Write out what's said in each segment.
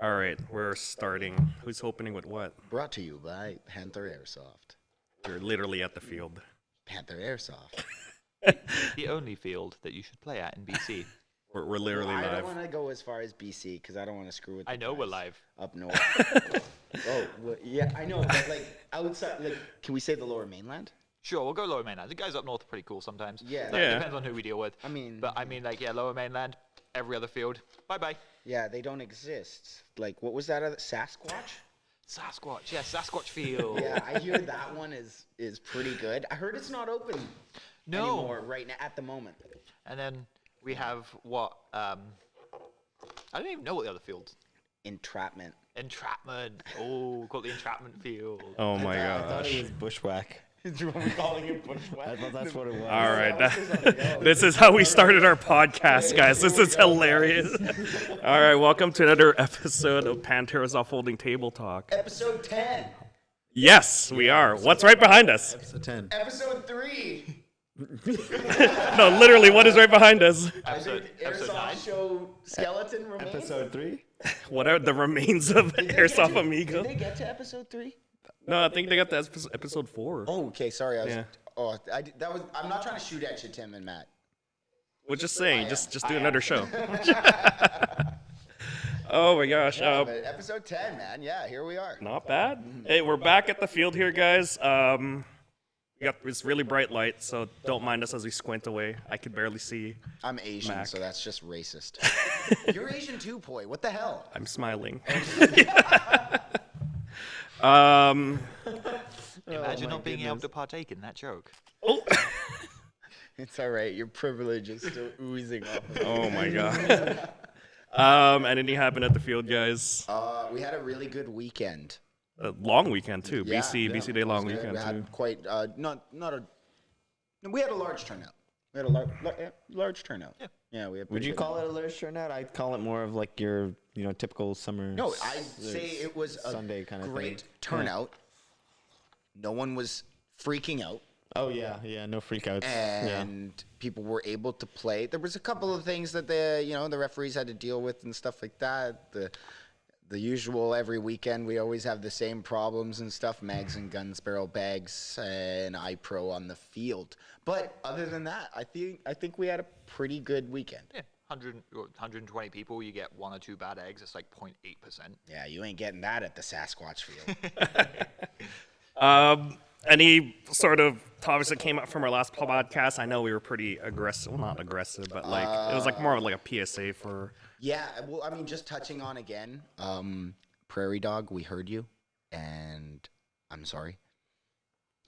All right, we're starting. Who's opening with what? Brought to you by Panther Airsoft. You're literally at the field. Panther Airsoft. The only field that you should play at in BC. We're literally I live. don't want to go as far as BC because I don't want to screw with. I know we're guys live. up north. Oh, well, yeah, I know. But like outside, like, can we say the Lower Mainland? Sure, we'll go Lower Mainland. The guys up north are pretty cool sometimes. Yeah. Like, Yeah. Depends on who we deal with. I mean, But I mean, like, yeah, Lower Mainland, every other field. Bye-bye. yeah, they don't exist. Like, what was that other Sasquatch? Sasquatch. Yeah, Sasquatch field. Yeah, I hear that one is pretty good. I heard it's not open anymore right now at the moment. And then we have what? I don't even know what the other fields. Entrapment. Entrapment. Oh, got the entrapment field. Oh my I thought gosh. it was bushwhack. Are we calling it bushwhack? I thought that's what it was. All right, this is how we started our podcast, guys. This is hilarious. All right, welcome to another episode of Panther's Off Holding Table Talk. Episode 10. Yes, we are. What's right behind us? Episode 10. Episode 3. No, literally, what is right behind us? Episode Airsoft 9. show skeleton remains. Episode 3? What are the remains of Airsoft Amigo? Did they get to episode 3? No, I think they got to episode 4. Oh, okay. Sorry. Yeah. I'm not trying to shoot at you, Tim and Matt. We're just saying, just do another show. Oh my gosh. But episode 10, man. Yeah, here we are. Not bad. Hey, we're back at the field here, guys. We got this really bright light, so don't mind us as we squint away. I could barely see. I'm Asian, Mac. so that's just racist. You're Asian too, Poi. What the hell? I'm smiling. Imagine not being able to partake in that joke. It's all right. Your privilege is still oozing off of Oh my god. Anything happened at the field, guys? We had a really good weekend. A long weekend too. Yeah, BC Day long We weekend too. had quite we had a large turnout. We had a large turnout. Yeah, we had. Would you call it a large turnout? I'd call it more of like your, typical summer. No, I'd say it was a Sunday kind of great thing. turnout. No one was freaking out, Oh yeah, no freakouts. and people were able to play. There was a couple of things that the referees had to deal with and stuff like that. The usual every weekend we always have the same problems and stuff, mags and guns, barrel bags, and iPro on the field. But other than that, I think we had a pretty good weekend. Yeah, 120 people, you get 1 or 2 bad eggs. It's like 0.8%. Yeah, you ain't getting that at the Sasquatch field. Any sort of topics that came up from our last podcast? I know we were pretty aggressive. Well, not aggressive, but like it was like more of like a PSA for. Yeah, well, I mean, just touching on again, Prairie Dog, we heard you, and I'm sorry.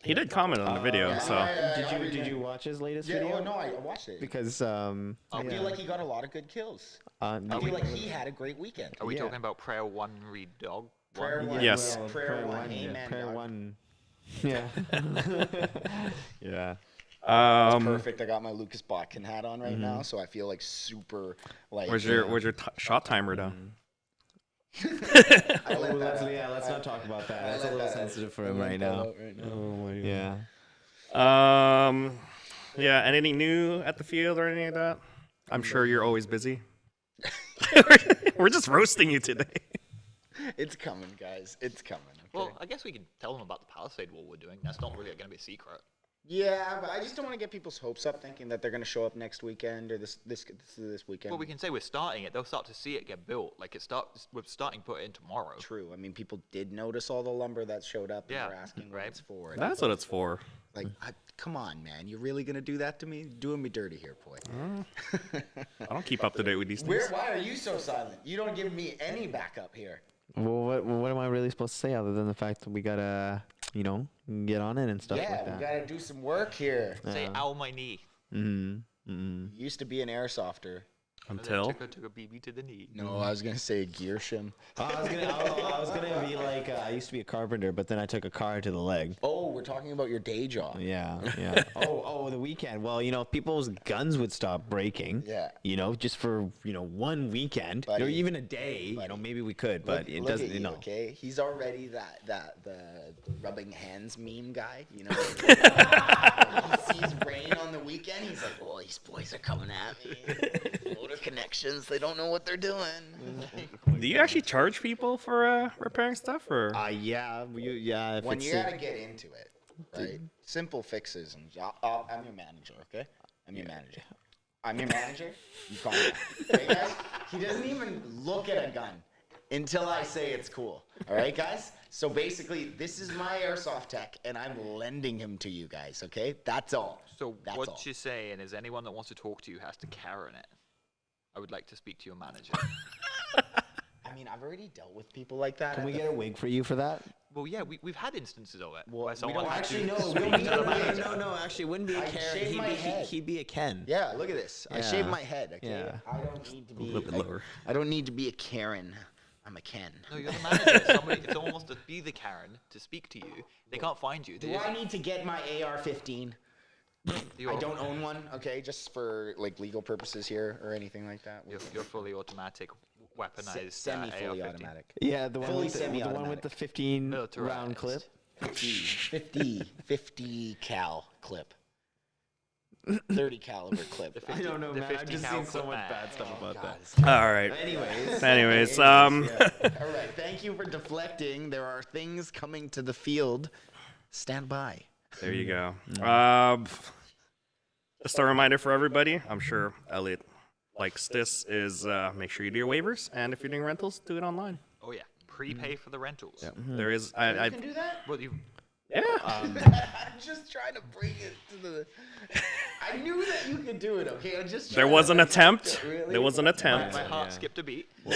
He did comment on the video, so. Did you watch his latest Yeah, video? oh, no, I watched it. Because I feel like he got a lot of good kills. I feel like he had a great weekend. Are we Yeah. talking about Prayer 1 Read Dog? Prayer one, Yes. Prayer one, amen. Prayer dog. 1. Yeah. Yeah. Perfect. I got my Lucas Botkin hat on right now, so I feel like super like. Where's your shot timer down? Let's not talk about that. That's a little sensitive for him right now. Oh my god. Yeah. Yeah. Anything new at the field or anything like that? I'm sure you're always busy. We're just roasting you today. It's coming, guys. It's coming. Okay? Well, I guess we could tell them about the Palisade Wall we're doing. That's not really going to be a secret. Yeah, but I just don't want to get people's hopes up, thinking that they're going to show up next weekend or this weekend. Well, we can say we're starting it. They'll start to see it get built. Like we're starting to put it in tomorrow. True. I mean, people did notice all the lumber that showed up, and Yeah, they're asking what right. it's for. That's what it's for. Like, come on, man. You're really going to do that to me? Doing me dirty here, boy. I don't keep up to date with these things. Why are you so silent? You don't give me any backup here. Well, what am I really supposed to say other than the fact that we gotta, get on it and stuff like Yeah, that? we got to do some work here. Say, ow, my knee. Mm-hmm. Used to be an airsofter. And then Until. took a BB to the knee. No, I was going to say a gear shim. I was gonna be like, I used to be a carpenter, but then I took a car to the leg. Oh, we're talking about your day job. Yeah. Oh, the weekend. Well, people's guns would stop breaking. Yeah. Just for 1 weekend or Buddy. even a day. Maybe we could, but it doesn't. At you, okay? He's already the rubbing hands meme guy. When he sees rain on the weekend, he's like, "Oh, these boys are coming at me." Motor connections. They don't know what they're doing. Do you actually charge people for repairing stuff, or? Yeah, if When it's you gotta get into it, right? Simple fixes, and I'm your manager, okay? I'm your manager. I'm your manager. You call me that. Okay, guys? He doesn't even look at a gun until I say it's cool. All right, guys? So basically, this is my airsoft tech, and I'm lending him to you guys, okay? That's all. So That's what all. you're saying is anyone that wants to talk to you has to Karen it. I would like to speak to your manager. I mean, I've already dealt with people like that. Can we get a wig for you for that? Well, yeah, we've had instances of it. Well, where we someone don't had actually to know. speak We don't to need the a manager. manager. No, actually, wouldn't be a I Karen. shaved my head. He'd be a Ken. Yeah, look at this. I Yeah. shaved my head, okay? Yeah. I don't need to be A little bit lower. I don't need to be a Karen. I'm a Ken. No, you're the manager. If someone wants to be the Karen to speak to you, they can't find you. Do I need to get my AR-15? I don't own one, okay? Just for like legal purposes here or anything like that. Your fully automatic, weaponized Semi-fully AR-15. automatic. Yeah, the one Fully with the one with semi-automatic. the 15 Militarized. round clip. 50 cal clip. 30 caliber clip. The 50 the 50 cal clip man. about that. All right. Anyways, All right, thank you for deflecting. There are things coming to the field. Stand by. there you go. Just a reminder for everybody. I'm sure Elliot likes this. Is make sure you do your waivers, and if you're doing rentals, do it online. Oh yeah, prepay for the rentals. There is. You can do that? Well, you Yeah. I'm just trying to bring it to the. I knew that you could do it. Okay, I'm just. There was an attempt. There was an attempt. my heart skipped a beat. I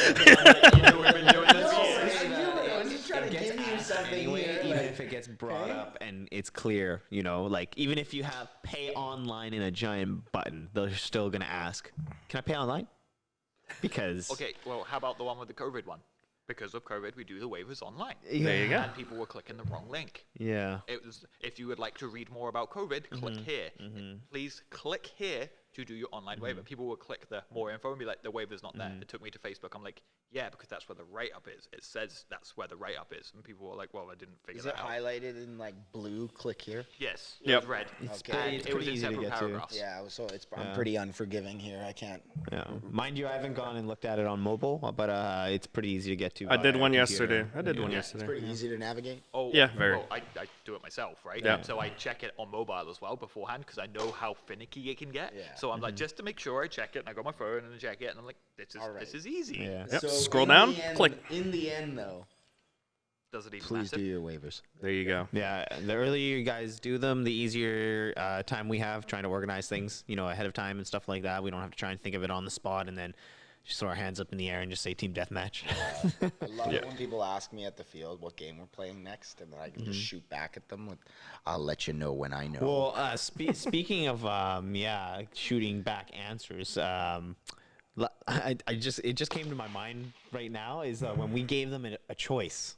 was just trying to give you something Anyway, here. even like- if it gets brought up and it's clear, you know, like even if you have pay online in a giant button, they're still gonna ask, "Can I pay online?" Because Okay, well, how about the one with the COVID one? Because of COVID, we do the waivers online. There you go. And people were clicking the wrong link. yeah, It was, if you would like to read more about COVID, click here. Please click here to do your online waiver. People will click the more info and be like, the waiver's not there. It took me to Facebook. I'm like, yeah, because that's where the write-up is. It says that's where the write-up is. And people were like, well, I didn't figure Is it that out. highlighted in like blue? Click here. Yes, Yep. it was red. Okay. And it was in easy to several get to. paragraphs. Yeah, so I'm pretty unforgiving here. I can't. yeah. Mind you, I haven't gone and looked at it on mobile, but it's pretty easy to get to. I did via one computer. yesterday. I did one It's yesterday. pretty easy to navigate. Oh, Yeah, very. Well, I do it myself, right? Yeah. So I check it on mobile as well beforehand because I know how finicky it can get. Yeah. So I'm like, just to make sure I check it, and I got my phone and I check it, and I'm like, this is easy. Yeah. Yep, So scroll in down, the end- click. In the end, though, Does it even please matter? do your waivers. There you go. Yeah, the earlier you guys do them, the easier time we have trying to organize things, you know, ahead of time and stuff like that. We don't have to try and think of it on the spot and then just throw our hands up in the air and just say team deathmatch. I love Yeah. it when people ask me at the field what game we're playing next, and then I can just shoot back at them with, "I'll let you know when I know." Well, speaking of shooting back answers, it just came to my mind right now is when we gave them a choice.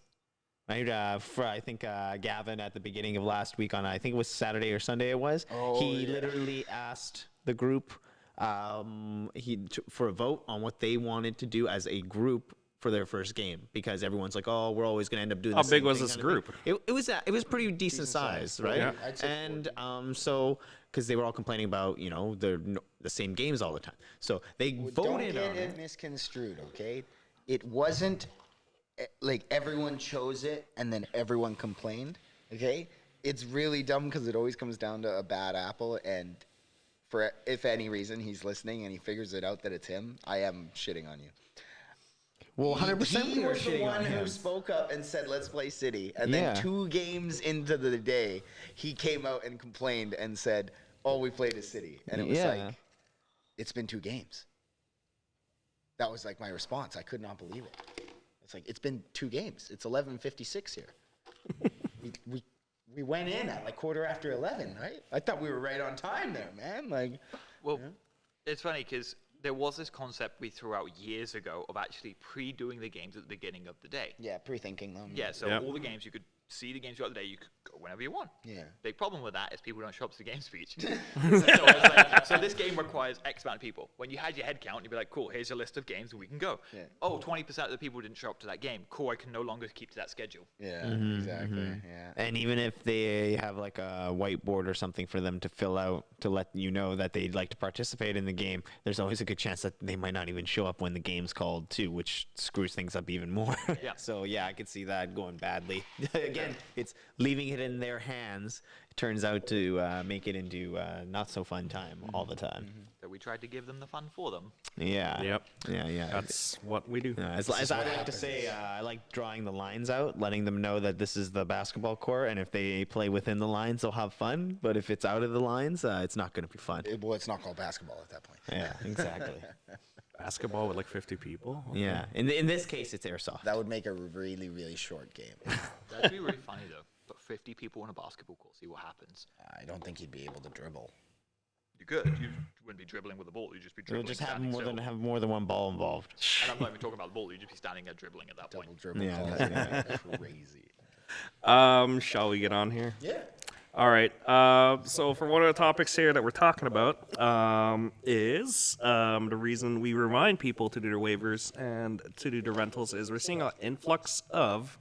Right, for I think Gavin at the beginning of last week on I think it was Saturday or Sunday it was. He literally asked the group for a vote on what they wanted to do as a group for their first game because everyone's like, oh, we're always gonna end up doing. How the big same was thing this kind of thing. group? It was pretty decent size, right? Yeah. I'd say And so because they were all complaining about the same games all the time, so they Don't voted get on it it. misconstrued, okay? It wasn't like everyone chose it and then everyone complained, okay? It's really dumb because it always comes down to a bad apple, and for if any reason he's listening and he figures it out that it's him, I am shitting on you. Well, 100% He we were was the shitting one on who him. spoke up and said, "Let's play City," and then Yeah. 2 games into the day, he came out and complained and said, "All we played is City," and it was Yeah. like, "It's been 2 games." That was like my response. I could not believe it. It's like it's been 2 games. It's 11:56 here. we went in at like 11:15, right? I thought we were right on time there, man. Like, Well, it's funny because there was this concept we threw out years ago of actually pre-doing the games at the beginning of the day. yeah, pre-thinking them. Yeah, so Yep. all the games you could see the games throughout the day. You could go whenever you want. Yeah. Big problem with that is people don't show up to the game speech. So this game requires X amount of people. When you had your head count, you'd be like, cool, here's your list of games and we can go. Yeah. Oh, 20% of the people didn't show up to that game. Cool, I can no longer keep to that schedule. Yeah, exactly. Yeah. And even if they have like a whiteboard or something for them to fill out to let you know that they'd like to participate in the game, there's always a good chance that they might not even show up when the game's called too, which screws things up even more. Yeah. So yeah, I could see that going badly. Again, it's leaving it in their hands. It turns out to make it into not so fun time all the time. So we tried to give them the fun for them. Yeah. Yep. Yeah. That's what we do. As I like to say, I like drawing the lines out, letting them know that this is the basketball court, and if they play within the lines, they'll have fun. But if it's out of the lines, it's not going to be fun. Well, it's not called basketball at that point. Yeah, exactly. Basketball with like 50 people. Yeah. In this case, it's airsoft. That would make a really, really short game. That'd be really funny though. Put 50 people on a basketball court, see what happens. I don't think he'd be able to dribble. You could. You wouldn't be dribbling with the ball. You'd just be You'll dribbling. just have standing more than one ball involved. And I'm not even talking about the ball. You'd just be standing there dribbling at that Double point. dribble. Yeah, Crazy. Shall we get on here? Yeah. All right. So for one of the topics here that we're talking about is the reason we remind people to do their waivers and to do their rentals is we're seeing an influx of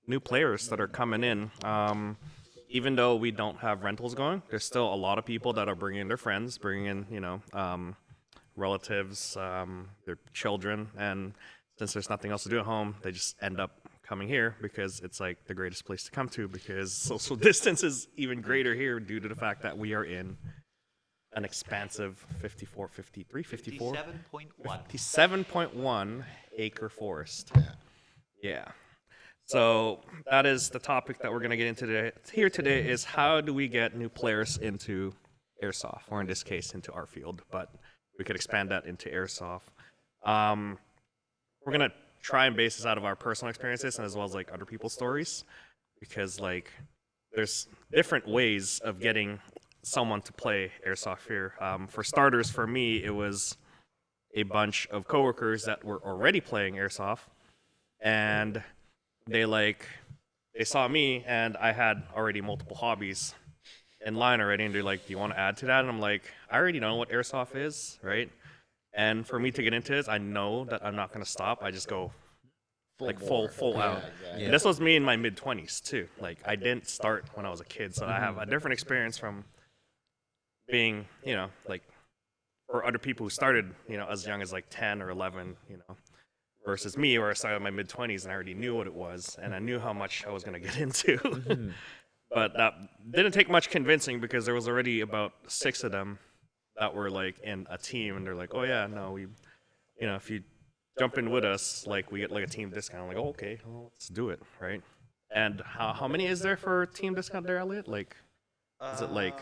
new players that are coming in. Even though we don't have rentals going, there's still a lot of people that are bringing their friends, bringing in, relatives, their children, and since there's nothing else to do at home, they just end up coming here because it's like the greatest place to come to because social distance is even greater here due to the fact that we are in an expansive 54, 53, 54, 57.1 acre forest. Yeah. So that is the topic that we're going to get into today is how do we get new players into Airsoft, or in this case, into our field, but we could expand that into Airsoft. We're going to try and base this out of our personal experiences and as well as like other people's stories because like there's different ways of getting someone to play Airsoft here. For starters, for me, it was a bunch of coworkers that were already playing Airsoft and they saw me and I had already multiple hobbies in line already and they're like, do you want to add to that? And I'm like, I already know what Airsoft is, right? And for me to get into this, I know that I'm not going to stop. I just go full out. Exactly. And this was me in my mid-20s too. Like I didn't start when I was a kid, so I have a different experience from being, like for other people who started, as young as like 10 or 11, versus me where I started in my mid-20s and I already knew what it was and I knew how much I was going to get into. But that didn't take much convincing because there was already about 6 of them that were like in a team and they're like, oh yeah, no, we, if you jump in with us, like we get like a team discount. I'm like, oh, okay, well, let's do it, right? And how many is there for team discount there, Elliot? Like, is it like?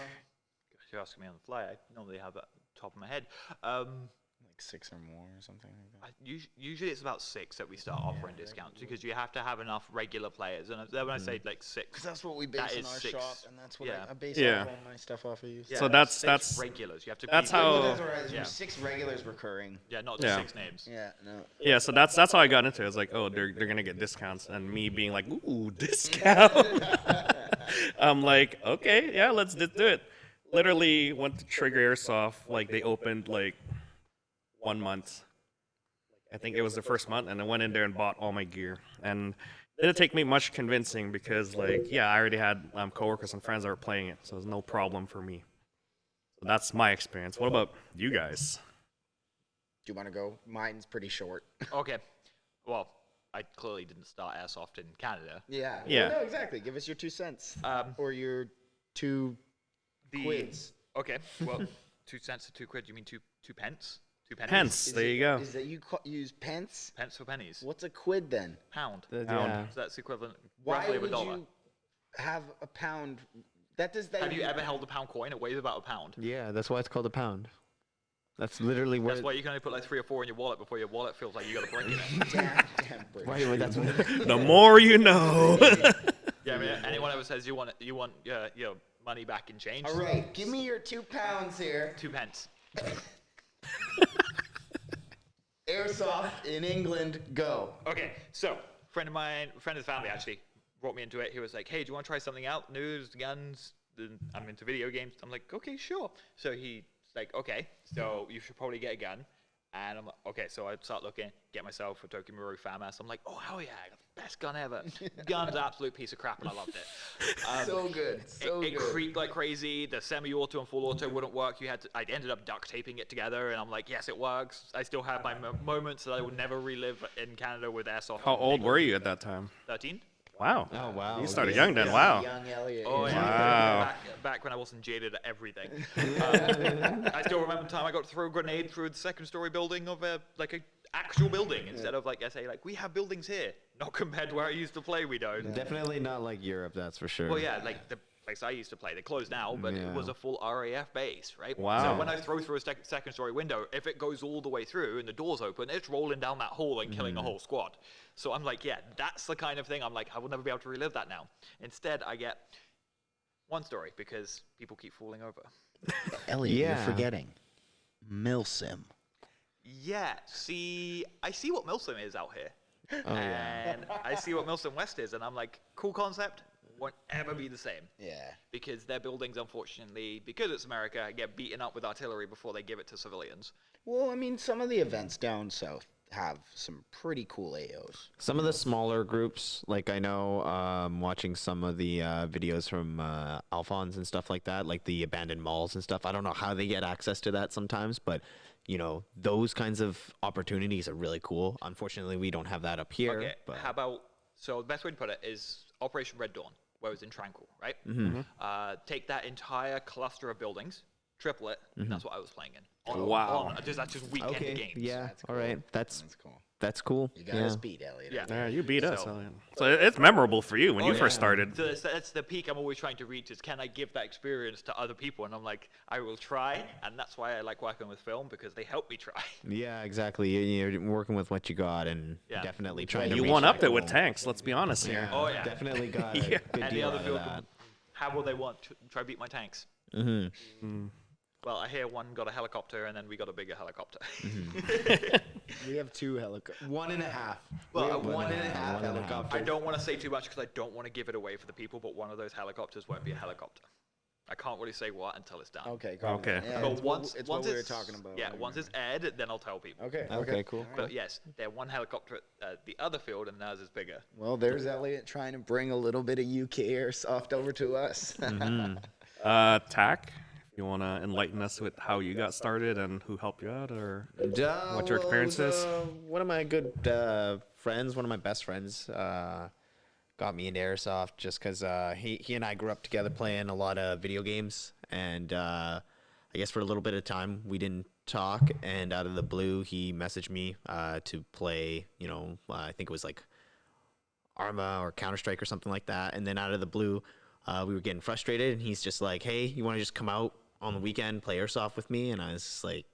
You're asking me on the fly. I normally have that top of my head. Like 6 or more or something like that. Usually it's about 6 that we start offering discounts because you have to have enough regular players. And when I say like 6, Because that's what we base in our 6. shop, and that's what Yeah. I base Yeah. all my stuff off of. Yeah, So that's that's regulars. You have to. that's be- how- Well, that's all right. Yeah. There's 6 regulars recurring. Yeah, not just Yeah. 6 names. Yeah, no. Yeah, so that's how I got into it. It's like, oh, they're gonna get discounts, and me being like, ooh, discount. I'm like, okay, yeah, let's do it. Literally went to Trigger Airsoft. Like they opened like 1 month. I think it was the first month, and I went in there and bought all my gear. And it didn't take me much convincing because, like, yeah, I already had coworkers and friends that were playing it, so it was no problem for me. So that's my experience. What about you guys? Do you want to go? Mine's pretty short. Okay. Well, I clearly didn't start Airsoft in Canada. Yeah. Yeah. No, exactly. Give us your 2 cents. Um, Or your 2 the- quids. Okay. Well, 2 cents to 2 quid. You mean 2 pence? 2 pennies? Pence. There you go. Is that you use pence? Pence for pennies. What's a quid then? Pound. Yeah. So that's equivalent Why roughly of would a dollar. you have a pound? That does that. Have you ever held a pound coin? It weighs about a pound. Yeah, that's why it's called a pound. That's literally where. That's why you can only put like 3 or 4 in your wallet before your wallet feels like you got to break it. Damn break. Why, that's what. The more you know. Yeah, I mean, anyone ever says you want your money back in change? All right, give me your 2 pounds here. 2 pence. Airsoft in England, go. Okay, so friend of the family actually brought me into it. He was like, "Hey, do you want to try something out? News, guns." And I'm into video games. I'm like, "Okay, sure." So he's like, "Okay, so you should probably get a gun." And I'm like, "Okay." So I start looking, get myself a Tokimura FAMAS. I'm like, "Oh hell yeah, I got the best gun ever." Gun's absolute piece of crap, and I loved it. So good. It creaked like crazy. The semi-auto and full auto wouldn't work. I ended up duct taping it together, and I'm like, yes, it works. I still have my moments that I will never relive in Canada with Airsoft. How old were you at that time? 13. Wow. Oh, wow. You started young then. Wow. Young Elliott. Oh yeah. Wow. Back when I wasn't jaded at everything. I still remember the time I got to throw a grenade through the second-story building of a actual building instead of I say we have buildings here. Not compared to where I used to play. We don't. Definitely not like Europe, that's for sure. Well, yeah, the place I used to play, they closed now, but it was a full RAF base, right? Wow. So when I throw through a second-story window, if it goes all the way through and the door's open, it's rolling down that hole and killing a whole squad. So I'm like, yeah, that's the kind of thing. I'm like, I will never be able to relive that now. Instead, I get one story because people keep falling over. Elliot, Yeah. you're forgetting. Milsim. Yeah, I see what Milsim is out here. Oh, yeah. And I see what Milsim West is, and I'm like, cool concept, won't ever be the same. Yeah. Because their buildings, unfortunately, because it's America, get beaten up with artillery before they give it to civilians. Well, I mean, some of the events down south have some pretty cool AOs. Some of the smaller groups, like I know, watching some of the videos from Alphonse and stuff like that, like the abandoned malls and stuff. I don't know how they get access to that sometimes, but those kinds of opportunities are really cool. Unfortunately, we don't have that up here. Okay, but how about, so the best way to put it is Operation Red Dawn, where it was in Tranquil, right? Take that entire cluster of buildings, triple it, and that's what I was playing in. Wow. That's just weekend okay, games. yeah, That's all cool. right, that's cool. cool. You got yeah. us beat, Elliot. Yeah. Yeah, you beat us. So- Elliot. So it's memorable for you when you first started. So that's the peak I'm always trying to reach is can I give that experience to other people? And I'm like, I will try. And that's why I like working with film because they help me try. Yeah, exactly. You're working with what you got and Yeah. definitely trying to You reach one that upped it with goal. tanks. Let's be honest here. Oh, yeah. Definitely got a Yeah. good And the deal other out of field, that. how will they want to try beat my tanks? Well, I hear one got a helicopter and then we got a bigger helicopter. We have 2 helicopters. 1.5. Well, We have one one and a and a half half. helicopters. I don't want to say too much because I don't want to give it away for the people, but one of those helicopters won't be a helicopter. I can't really say what until it's done. Okay. Okay. Yeah, But it's once what we were it's talking about. Yeah, once it's aired, then I'll tell people. Okay. Okay, cool. But yes, they're one helicopter at the other field, and theirs is bigger. Well, there's Elliot trying to bring a little bit of UK Airsoft over to us. Tack, if you want to enlighten us with how you got started and who helped you out, or what your experience is. One of my good friends, one of my best friends, got me into Airsoft just because he and I grew up together playing a lot of video games. And I guess for a little bit of time, we didn't talk. And out of the blue, he messaged me to play, I think it was like Arma or Counter-Strike or something like that. And then out of the blue, we were getting frustrated. And he's just like, hey, you want to just come out on the weekend, play Airsoft with me? And I was like,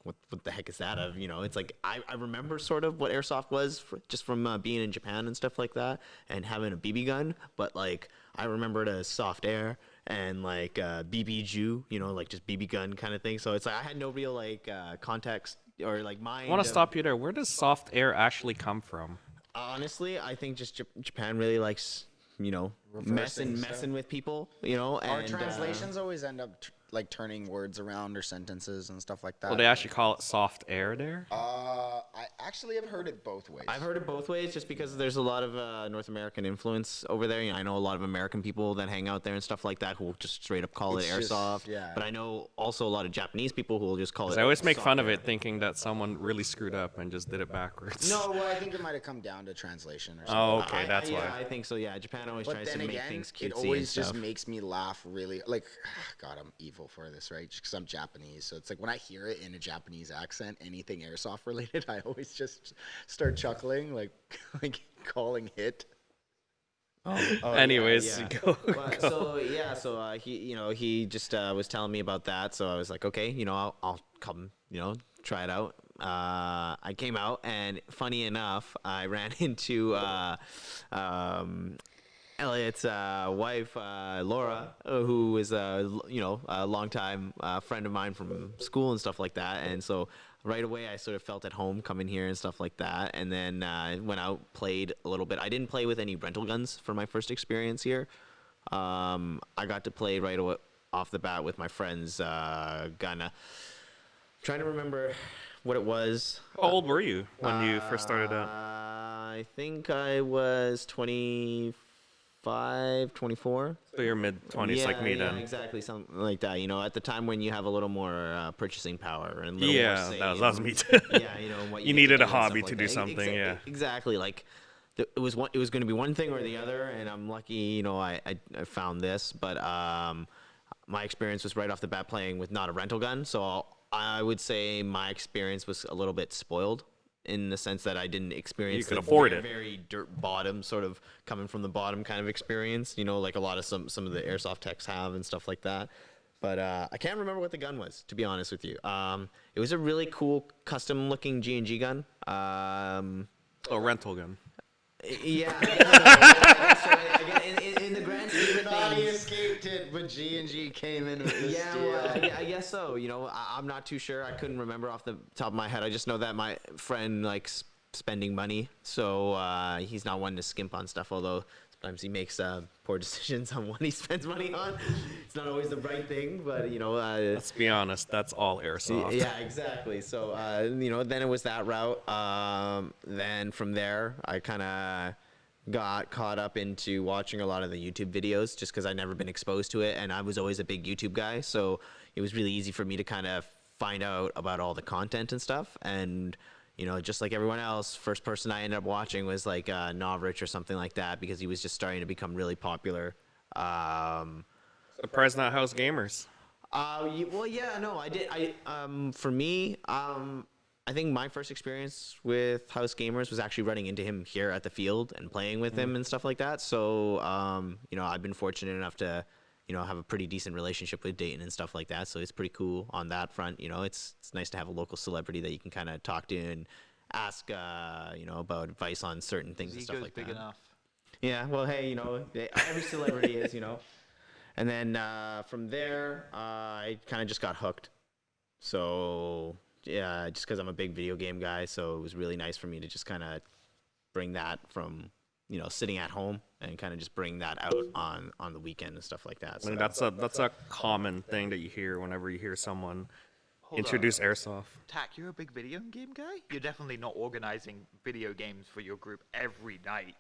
what the heck is that of? It's like I remember sort of what Airsoft was just from being in Japan and stuff like that and having a BB gun. But like I remember it as soft air and like BB Ju, like just BB gun kind of thing. So it's like I had no real like context or like mind. I want to of- stop you there. Where does soft air actually come from? Honestly, I think just Japan really likes Reversing stuff. messing with people. Our And translations always end up like turning words around or sentences and stuff like that. Well, they actually call it soft air there. I actually have heard it both ways. I've heard it both ways just because there's a lot of North American influence over there. I know a lot of American people that hang out there and stuff like that who will just straight up call It's it just- Airsoft. yeah. But I know also a lot of Japanese people who will just call it I always make soft fun of air. it, thinking that someone really screwed up and just did it backwards. No, well, I think it might have come down to translation or something. Oh, okay, I- that's yeah, why. I think so. Yeah, Japan always But tries then to make again, things it cutesy always and just stuff. makes me laugh really. Like, God, I'm evil for this, right? Because I'm Japanese. So it's like when I hear it in a Japanese accent, anything Airsoft related, I always just start chuckling, like calling hit. Anyways, yeah. go. So he just was telling me about that. So I was like, okay, I'll come, try it out. I came out, and funny enough, I ran into Elliott's wife, Laura, who is a longtime friend of mine from school and stuff like that. And so right away I sort of felt at home coming here and stuff like that. And then went out, played a little bit. I didn't play with any rental guns for my first experience here. I got to play right away off the bat with my friend's gun. Trying to remember what it was. How old were you when you first started out? I think I was 25, 24. So you're mid-20s like me then. Exactly, something like that. You know, at the time when you have a little more purchasing power and a little more Yeah, say that was me too. yeah, you know, what You get needed to a do and hobby stuff to like do that. something, yeah. Exactly. Like it was going to be one thing or the other, and I'm lucky. You know, I found this, but my experience was right off the bat playing with not a rental gun, so I would say my experience was a little bit spoiled in the sense that I didn't experience You could the afford very, it. very dirt bottom, sort of coming from the bottom kind of experience, you know, like a lot of some of the airsoft techs have and stuff like that. But I can't remember what the gun was, to be honest with you. It was a really cool custom looking G&G gun. A rental gun. Yeah, I guess in the grand scheme of Naughty things. escaped it, but G&G came in with the Yeah, steal. well, I guess so. You know, I'm not too sure. I couldn't remember off the top of my head. I just know that my friend likes spending money, so he's not one to skimp on stuff. Although sometimes he makes poor decisions on what he spends money on. It's not always the right thing, but you know. Let's be honest, that's all airsoft. Yeah, exactly. So, you know, then it was that route. Then from there, I kind of got caught up into watching a lot of the YouTube videos just because I'd never been exposed to it. And I was always a big YouTube guy. So it was really easy for me to kind of find out about all the content and stuff. And, you know, just like everyone else, first person I ended up watching was like Novrich or something like that because he was just starting to become really popular. Surprised not House Gamers. Well, yeah, no, I did. For me, I think my first experience with House Gamers was actually running into him here at the field and playing with him and stuff like that. So, you know, I've been fortunate enough to, you know, have a pretty decent relationship with Dayton and stuff like that. So it's pretty cool on that front. You know, it's nice to have a local celebrity that you can kind of talk to and ask, you know, about advice on certain things and stuff like big that. enough. Yeah, well, hey, you know, every celebrity is, you know. And then from there, I kind of just got hooked. So, yeah, just because I'm a big video game guy, so it was really nice for me to just kind of bring that from, you know, sitting at home and kind of just bring that out on the weekend and stuff like that. I So mean, that's a common thing that you hear whenever you hear someone introduce airsoft. Tack, you're a big video game guy? You're definitely not organizing video games for your group every night.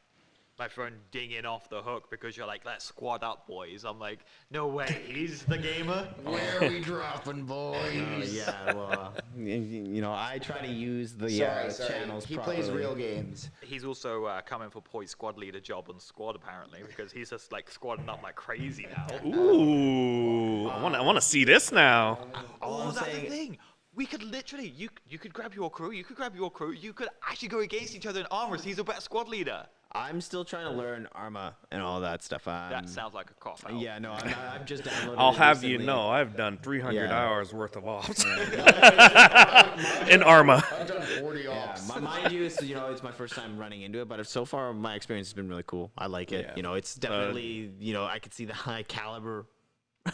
My phone dinging off the hook because you're like, let's squad up, boys. I'm like, no way, he's the gamer? Where are we dropping, boys? yeah, well, you know, I try to use the Sorry. channels He properly. plays real games. He's also coming for Poy's squad leader job on squad, apparently, because he's just like squadding up like crazy now. Ooh, I want to see this now. All Oh, I'm that's saying- the thing. We could literally, you could grab your crew, you could actually go against each other in armors. He's a better squad leader. I'm still trying to learn Arma and all that stuff. That sounds like a cop out. Yeah, no, I'm just downloading. I'll it have you recently. know, I've done 300 Yeah. hours worth of ops in Arma. I've done 40 Yeah, offs. mind you, you know, it's my first time running into it, but so far my experience has been really cool. I like it. Yeah. You know, it's definitely, you know, I could see the high caliber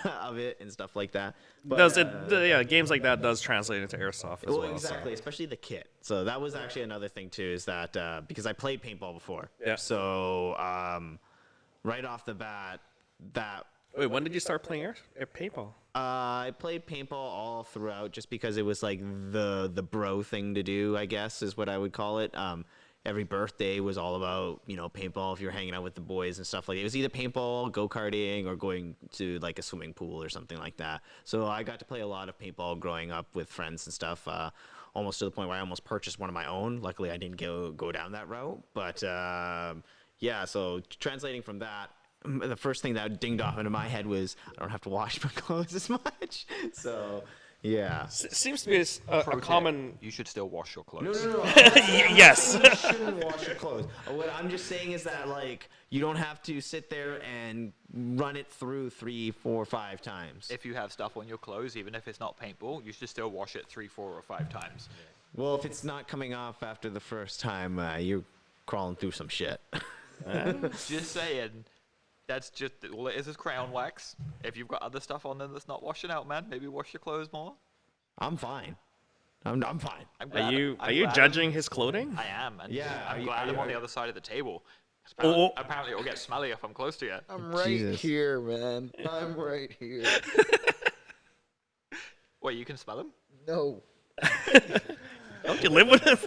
of it and stuff like that. But, Does it? Yeah, games like that does translate into airsoft as well, well. exactly, especially the kit. So that was actually another thing too, is that because I played paintball before. Yeah. So right off the bat, that Wait, when did you start playing paintball? I played paintball all throughout, just because it was like the bro thing to do, I guess, is what I would call it. Every birthday was all about, you know, paintball. If you're hanging out with the boys and stuff like that. It was either paintball, go-karting, or going to like a swimming pool or something like that. So I got to play a lot of paintball growing up with friends and stuff, almost to the point where I almost purchased one of my own. Luckily, I didn't go down that route. But yeah, so translating from that, the first thing that dinged off into my head was I don't have to wash my clothes as much. So yeah. Seems to be a Pro tip, common. You should still wash your clothes. No. Yes. You shouldn't wash your clothes. What I'm just saying is that, like, you don't have to sit there and run it through 3, 4, 5 times. If you have stuff on your clothes, even if it's not paintball, you should still wash it 3, 4, or 5 times. Well, if it's not coming off after the first time, you're crawling through some shit. Just saying. That's just all it is crown wax. If you've got other stuff on there that's not washing out, man, maybe wash your clothes more. I'm fine. I'm fine. I'm Are glad- you I'm are you glad judging his clothing? I am, and Yeah, I'm are glad you- I'm on the other side of the table. Oh. Apparently, it'll get smelly if I'm close to you. I'm right Jesus. here, man. I'm right here. Wait, you can smell them? No. Don't you live with him?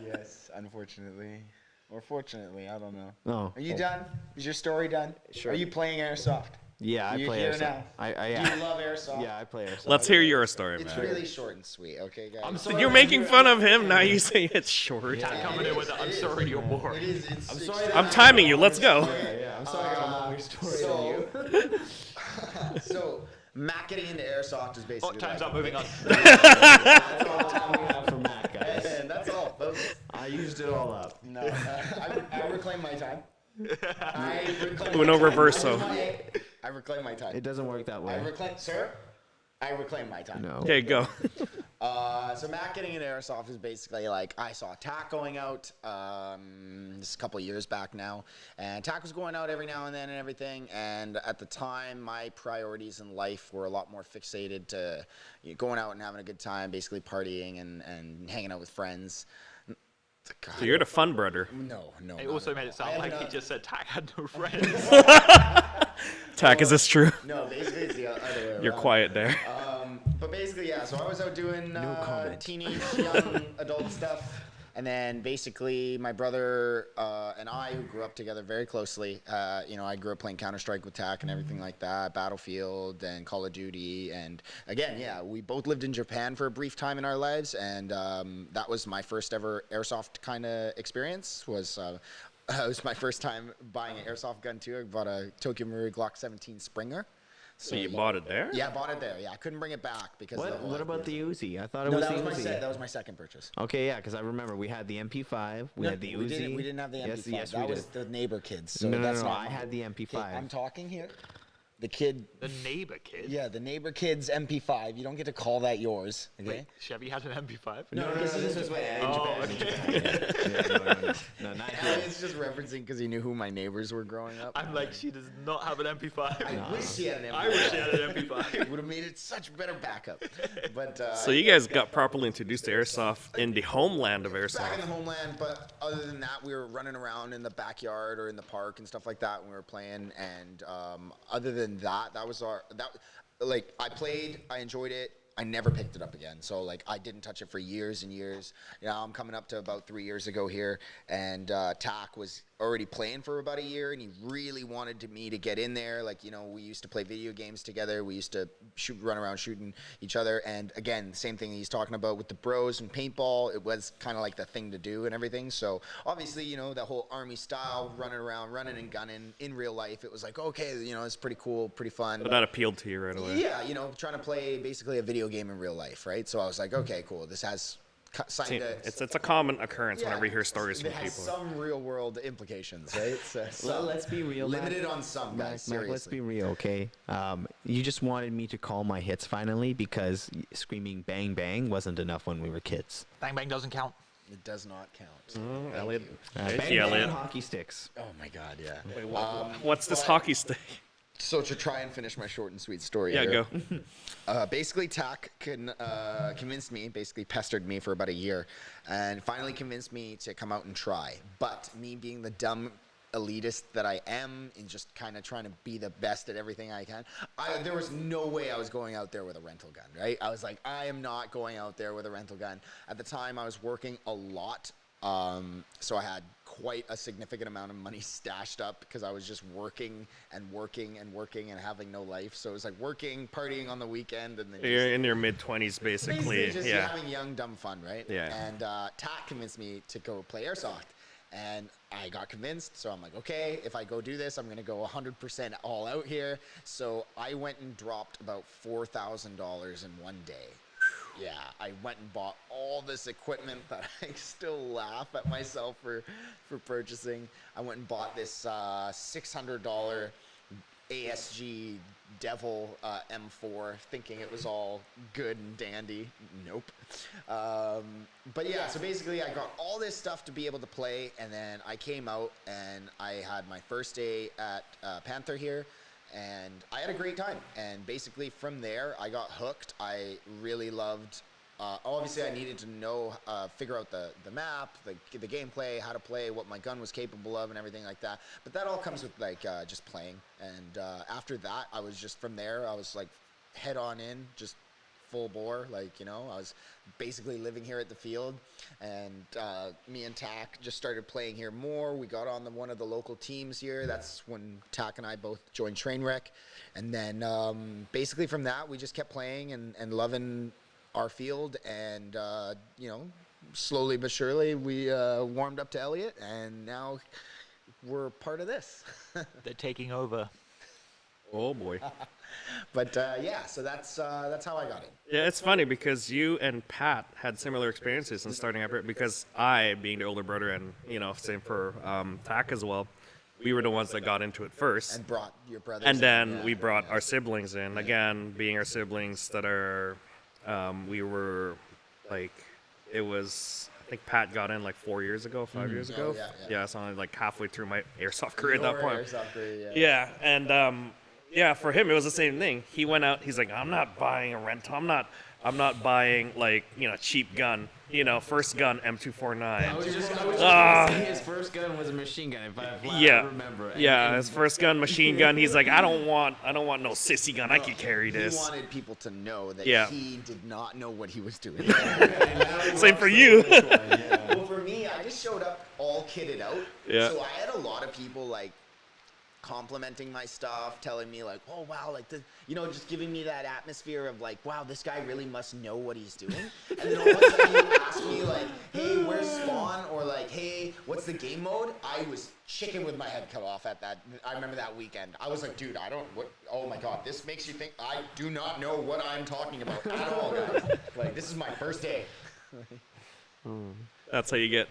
Yes, unfortunately. Or fortunately, I don't know. Oh. Are you done? Is your story done? Sure. Are you playing Airsoft? Yeah, I You play here Airsoft. now? I Do yeah. you love Airsoft? Yeah, I play Airsoft. Let's hear your story, It's man. really short and sweet, okay, guys? I'm sorry. You're making fun of him. Now you say it's short. Tag coming in with it. I'm sorry you're boring. It is. It's, I'm it's- sorry. I'm timing you. Let's go. Yeah, I'm sorry I got a longer story than you. So, Mac getting into Airsoft is Oh, basically. time's like- up. Moving on. That's all the time we have for Matt, guys. And that's all, folks. I used it all up. No, I reclaim my time. I reclaim Uno my time. reverso. I reclaim my time. It doesn't work that I way. reclaim, sir. I reclaim my time. No. Okay, go. So Matt getting into Airsoft is basically like I saw TAC going out this is a couple of years back now, and TAC was going out every now and then and everything. And at the time, my priorities in life were a lot more fixated to going out and having a good time, basically partying and hanging out with friends. God, So you're the fun brother. no. It not also at made all. it sound I like have he not- just said Tag had no friends. Tack, is this true? No, basically it's the other way around. You're quiet there. But basically, yeah. So I was out doing comment. teenage, young adult stuff, and then basically my brother and I, who grew up together very closely, I grew up playing Counter-Strike with TAC and everything like that, Battlefield and Call of Duty, and again, yeah, we both lived in Japan for a brief time in our lives, and that was my first ever Airsoft kind of experience. It was my first time buying an Airsoft gun too. I bought a Tokyo Marui Glock 17 Springer. So you bought it there? Yeah, I bought it there. Yeah, I couldn't bring it back because of the whole What about the Uzi? I thought it No, was that the was Uzi. that was my second purchase. Okay, yeah, because I remember we had the MP5, we had the we Uzi. didn't have the MP5. Yes, that we was did. the neighbor kids. So No, that's not I mine. had the Okay, MP5. I'm talking here. The kid. The neighbor kid. Yeah, the neighbor kid's MP5. You don't get to call that yours. Okay. Wait, Chevy had an MP5. No, this was way in Oh, Japan. No, not here. It's just referencing because he knew who my neighbors were growing up. I'm like, she does not have an MP5. I wish he had an MP5. I wish she had an MP5. Would have made it such better backup. But So you guys got properly introduced to Airsoft in the homeland of back in Airsoft. the homeland, but other than that, we were running around in the backyard or in the park and stuff like that when we were playing. And other than that, I played, I enjoyed it. I never picked it up again. So like I didn't touch it for years and years. I'm coming up to about 3 years ago here, and TAC was already playing for about a year, and he really wanted me to get in there. Like, we used to play video games together. We used to run around shooting each other. And again, same thing he's talking about with the bros and paintball. It was kind of like the thing to do and everything. So obviously, that whole army style, running around, running and gunning in real life, it was like, okay, it's pretty cool, pretty fun. But that appealed to you right away. Yeah, trying to play basically a video game in real life, right? So I was like, okay, cool. This has See, it's a common occurrence whenever you hear stories from it has people. some real world implications, right? So Let's be real. limited Mac. on some guys. Mac, Seriously. let's be real, okay? You just wanted me to call my hits finally because screaming bang bang wasn't enough when we were kids. Bang bang doesn't count. It does not count. Elliot. Bang Thank you, bang Elliot. hockey sticks. Oh my God, yeah. Wait, what's this hockey stick? So to try and finish my short and sweet story. Yeah, here, go. Basically, TAC convinced me, basically pestered me for about a year, and finally convinced me to come out and try. But me being the dumb elitist that I am, and just kind of trying to be the best at everything I can, there was no way I was going out there with a rental gun, right? I was like, I am not going out there with a rental gun. At the time, I was working a lot. So I had quite a significant amount of money stashed up because I was just working and having no life. So it was like working, partying on the weekend, and then You're in your mid-20s, basically. just Yeah. having young, dumb fun, right? Yeah. And TAC convinced me to go play Airsoft. And I got convinced, so I'm like, okay, if I go do this, I'm going to go 100% all out here. So I went and dropped about $4,000 in one day. Yeah, I went and bought all this equipment that I still laugh at myself for purchasing. I went and bought this $600 ASG Devil M4, thinking it was all good and dandy. Nope. But yeah, so basically I got all this stuff to be able to play, and then I came out and I had my first day at Panther here. And I had a great time. And basically from there, I got hooked. I really loved obviously I needed to know, figure out the map, the gameplay, how to play, what my gun was capable of, and everything like that. But that all comes with like just playing. And after that, I was just from there. I was like head on in, just full bore. Like, you know, I was basically living here at the field, and me and Tack just started playing here more. We got on one of the local teams here. That's when Tack and I both joined Trainwreck, and then basically from that we just kept playing and loving our field, and you know, slowly but surely we warmed up to Elliott, and now we're part of this. They're taking over. Oh boy. But yeah, so that's how I got it. Yeah, it's funny because you and Pat had similar experiences in starting up, because I, being the older brother, and you know, same for Tack as well, we were the ones that got into it first, And brought your brothers. and in, then yeah. we brought our siblings in. Again, being our siblings that are, we were like, it was. I think Pat got in like 4 years ago, 5 years ago. yeah. So I'm like halfway through my airsoft career at that Your point. airsoft career, Yeah, and yeah, for him it was the same thing. He went out. He's like, I'm not buying a rental. I'm not buying like, you know, cheap gun. You know, first gun M249. I was just gonna say his first gun was a machine gun, if I Yeah, remember. yeah, his first gun, machine gun. He's like, I don't want no sissy gun. I could carry He this. wanted people to know that Yeah. he did not know what he was doing. Same for you. Well, for me, I just showed up all kitted out. Yeah. So I had a lot of people like complimenting my stuff, telling me like, oh wow, like the, you know, just giving me that atmosphere of like, wow, this guy really must know what he's doing. And then all of a sudden you ask me like, hey, where's spawn? Or like, hey, what's the game mode? I was chicken with my head cut off at that. I remember that weekend. I was like, dude, oh my God, this makes you think I do not know what I'm talking about at all, guys. Like, this is my first day. That's how you get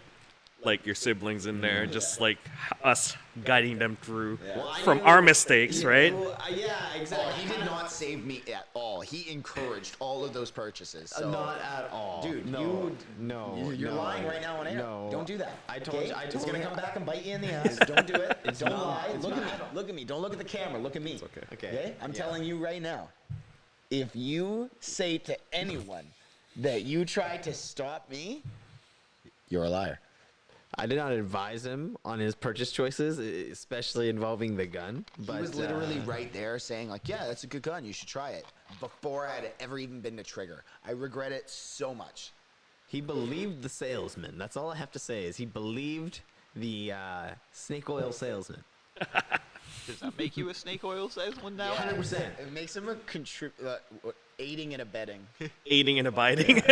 like your siblings in there, just like us guiding them through from our mistakes, right? Well, yeah, Oh, exactly. he did not save me at all. He encouraged all of those purchases. So. Not at all. Dude, you're lying right now on air. No. Don't do that. I told you. It's gonna come back and bite you in the ass. Don't do it. Don't lie. Look at me. Look at me. Don't look at the camera. Look at me. Okay. I'm telling you right now. If you say to anyone that you tried to stop me, you're a liar. I did not advise him on his purchase choices, especially involving the gun. But He was literally right there saying like, yeah, that's a good gun. You should try it. Before I had ever even been to trigger. I regret it so much. he believed the salesman. That's all I have to say is he believed the snake oil salesman. Does that make you a snake oil salesman now? 100%. It makes him a aiding and abetting. Aiding and abiding.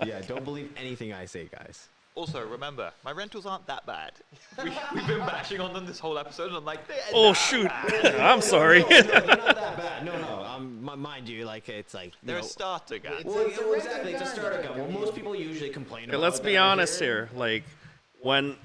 Yeah, don't believe anything I say, guys. Also, remember, my rentals aren't that bad. We've been bashing on them this whole episode, and I'm like, they're Oh not shoot! bad. I'm sorry. They're not that bad. No. Mind you, like it's like They're a starter gun. Well, exactly. It's a starter gun. Well, most people usually complain Okay, about. let's be that honest here. Like, when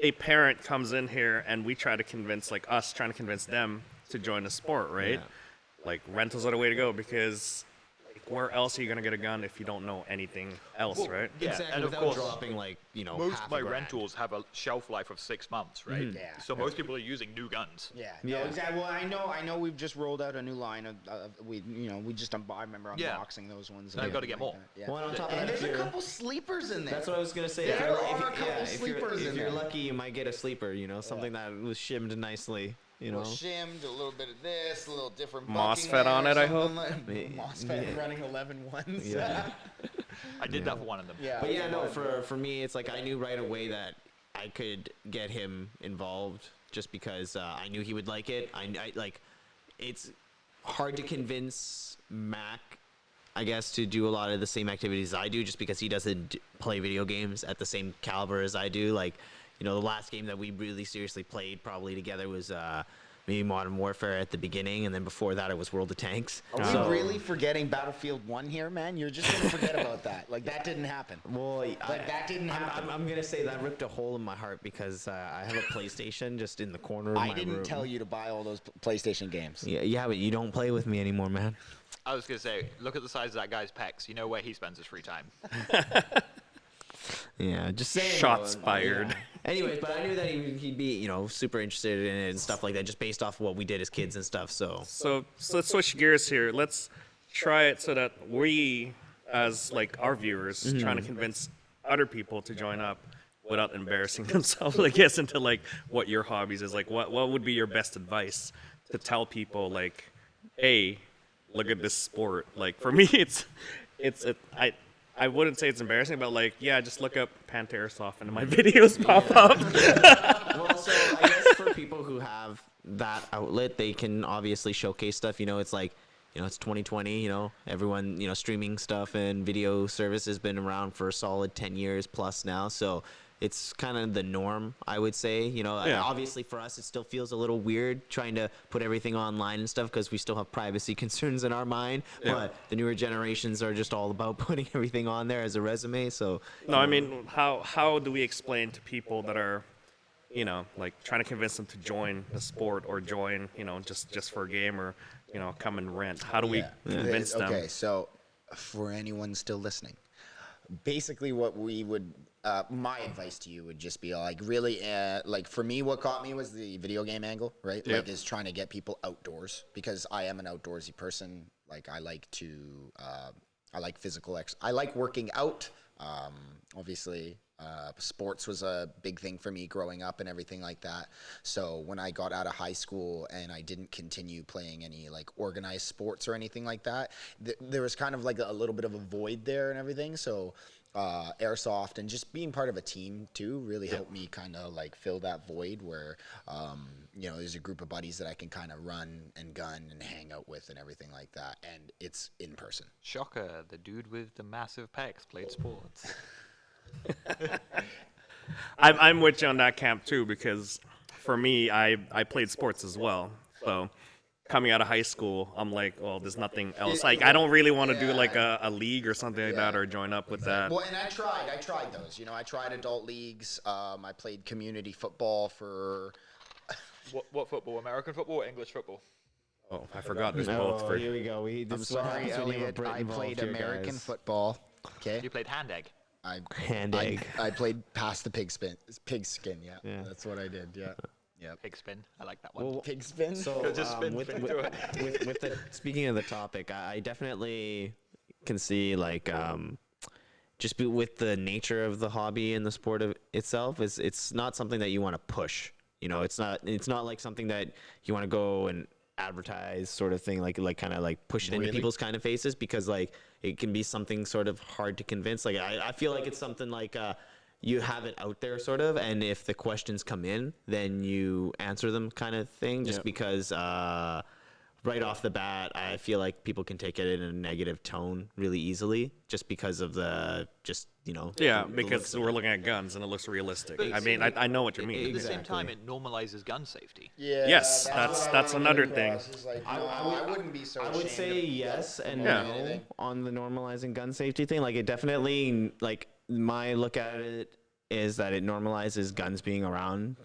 a parent comes in here and we try to convince, like us trying to convince them to join the sport, right? Yeah. Like, rentals are the way to go, because like, where else are you gonna get a gun if you don't know anything else, right? Yeah, Exactly. and of Without course, dropping like most half of my a grand. rentals have a shelf life of 6 months, right? Yeah. So most people are using new guns. Yeah. Yeah. No, exactly. Well, I know. We've just rolled out a new line of we just I remember Yeah. unboxing those ones. Now and I've got to get everything more. like that. Well, Yeah. on top of And that, if there's a you're- couple sleepers in there. That's what I was gonna say. There If you're- are a couple sleepers if in you're there. lucky, you might get a sleeper. You know, something that was shimmed nicely. You A know. little shimmed, a little bit of this, a little different MOSFET bucking on there, it, I hope. something like- MOSFET running 11 ones. Yeah. I did that for one of them. Yeah. But yeah, no. For me, it's like I knew right away that I could get him involved just because I knew he would like it. I like. It's hard to convince Mac, I guess, to do a lot of the same activities I do, just because he doesn't play video games at the same caliber as I do. Like, you know, the last game that we really seriously played probably together was maybe Modern Warfare at the beginning, and then before that it was World of Tanks. Are we really forgetting Battlefield 1 here, man? You're just gonna forget about that. Like that didn't happen. Well, that didn't happen. I'm gonna say that ripped a hole in my heart because I have a PlayStation just in the corner of my I didn't room. tell you to buy all those PlayStation games. Yeah, but you don't play with me anymore, man. I was going to say, look at the size of that guy's pecs. You know where he spends his free time. Yeah, just saying. Shots though, fired. yeah. Anyways, but I knew that he'd be, you know, super interested in it and stuff like that, just based off of what we did as kids and stuff. So So let's switch gears here. Let's try it so that we as like our viewers, trying to convince other people to join up without embarrassing themselves, I guess, into like what your hobbies is. Like, what would be your best advice to tell people, like, hey, look at this sport. Like, for me, I wouldn't say it's embarrassing, but like, yeah, just look up Panther Airsoft and my videos pop up. Well, so I guess for people who have that outlet, they can obviously showcase stuff. It's like, it's 2020, everyone, streaming stuff and video service has been around for a solid 10 years plus now. So it's kind of the norm, I would say. Obviously for us, it still feels a little weird trying to put everything online and stuff because we still have privacy concerns in our mind. Yeah. But the newer generations are just all about putting everything on there as a resume. So No, I mean, how do we explain to people that are, like trying to convince them to join the sport or join, just for a game or, come and rent? How do we convince them? Okay, so for anyone still listening, basically what we would, my advice to you would just be like really, like for me, what caught me was the video game angle, right? Yep. Like is trying to get people outdoors because I am an outdoorsy person. Like I like to, I like physical I like working out. Obviously, sports was a big thing for me growing up and everything like that. So when I got out of high school and I didn't continue playing any like organized sports or anything like that, there was kind of like a little bit of a void there and everything. So Airsoft and just being part of a team too really helped me kind of like fill that void where, there's a group of buddies that I can kind of run and gun and hang out with and everything like that. And it's in person. Shocker, the dude with the massive pecs played sports. I'm with you on that camp too, because for me, I played sports as well. So coming out of high school, I'm like, well, there's nothing else. Like, I don't really want to do like a league or something like that or join up with that. Well, and I tried those. I tried adult leagues. I played community football for. What football? American football or English football? Oh, I forgot there's Oh, both. For here we go. I'm sorry, Elliot. I played American football. Okay. You played hand egg. Hand egg. I played past the pigskin. Yeah, that's what I did. Yeah. Pig spin. I like that one. Well, Pig spin. So Just spin with the speaking of the topic, I definitely can see like just with the nature of the hobby and the sport of itself, it's not something that you want to push. It's not like something that you want to go and advertise sort of thing, like kind of like push it into people's kind of faces, because like it can be something sort of hard to convince. Like I feel like it's something like you have it out there sort of, and if the questions come in, then you answer them kind of thing, just because right off the bat, I feel like people can take it in a negative tone really easily just because of Yeah, because we're looking at guns and it looks realistic. I mean, I know what you mean. At the same time, it normalizes gun safety. Yeah. Yes, that's another thing. I wouldn't be so. I would say yes and Yeah. no on the normalizing gun safety thing. Like it definitely, like my look at it is that it normalizes guns being around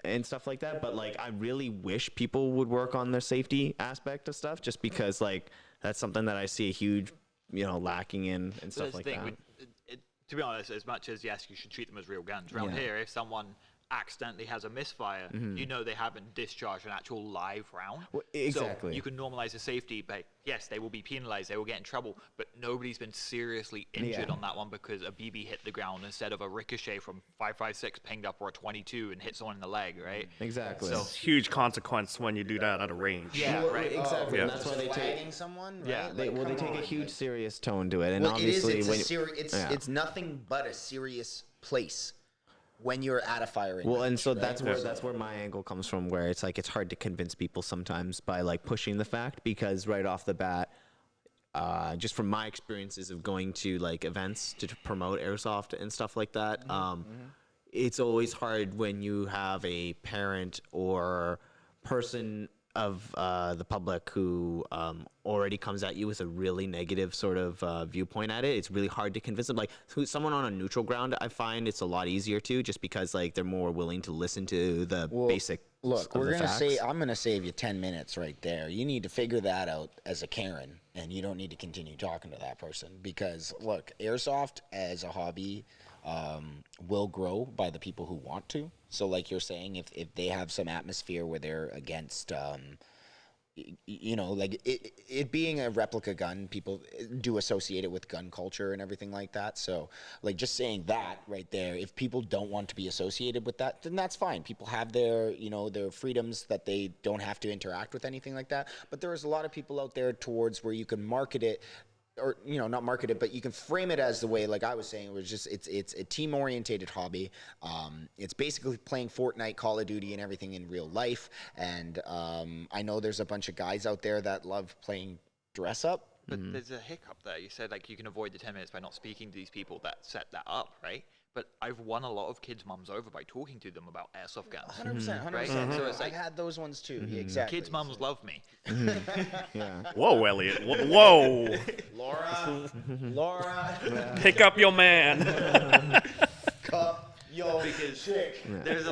and stuff like that. But like I really wish people would work on their safety aspect of stuff, just because like that's something that I see a huge, lacking in and stuff like that. To be honest, as much as yes, you should treat them as real guns. Around here, if someone accidentally has a misfire, they haven't discharged an actual live round. Well, exactly. So you can normalize the safety, but yes, they will be penalized, they will get in trouble, but nobody's been seriously injured on that one because a BB hit the ground instead of a ricochet from 5.56 pinged up or a 22 and hit someone in the leg, right? Exactly. So Huge consequence when you do that at a range. yeah, right. Exactly. Yeah. And that's why they take. Flagging someone. Yeah. Right? They Like, take come a on, huge like- serious tone to it, and Well, obviously it's nothing but a serious place when you're at a firing well, range, and so right? that's where my angle comes from, where it's like it's hard to convince people sometimes by like pushing the fact, because right off the bat, just from my experiences of going to like events to promote airsoft and stuff like that, it's always hard when you have a parent or person of the public who already comes at you with a really negative sort of viewpoint at it. It's really hard to convince them. Like someone on a neutral ground, I find it's a lot easier to, just because like they're more willing to listen to the basic. Look, of we're the gonna facts. I'm gonna save you 10 minutes right there. You need to figure that out as a Karen, and you don't need to continue talking to that person, because look, airsoft as a hobby will grow by the people who want to. So like you're saying, if they have some atmosphere where they're against you know, like it being a replica gun, people do associate it with gun culture and everything like that. So, like, just saying that right there, if people don't want to be associated with that, then that's fine. People have their, you know, their freedoms that they don't have to interact with anything like that. But there is a lot of people out there towards where you can market it, or, you know, not market it, but you can frame it as the way, like I was saying, it was just it's a team orientated hobby. It's basically playing Fortnite, Call of Duty, and everything in real life. And I know there's a bunch of guys out there that love playing dress up. But there's a hiccup there. You said, like, you can avoid the 10 minutes by not speaking to these people that set that up, right? But I've won a lot of kids' mums over by talking to them about airsoft guns. 100%, 100%. Right? So it's like, I've had those ones too. Exactly. kids' mums love me. Whoa, Elliot. Whoa. Laura, Pick up your man. cup, yo, Because there's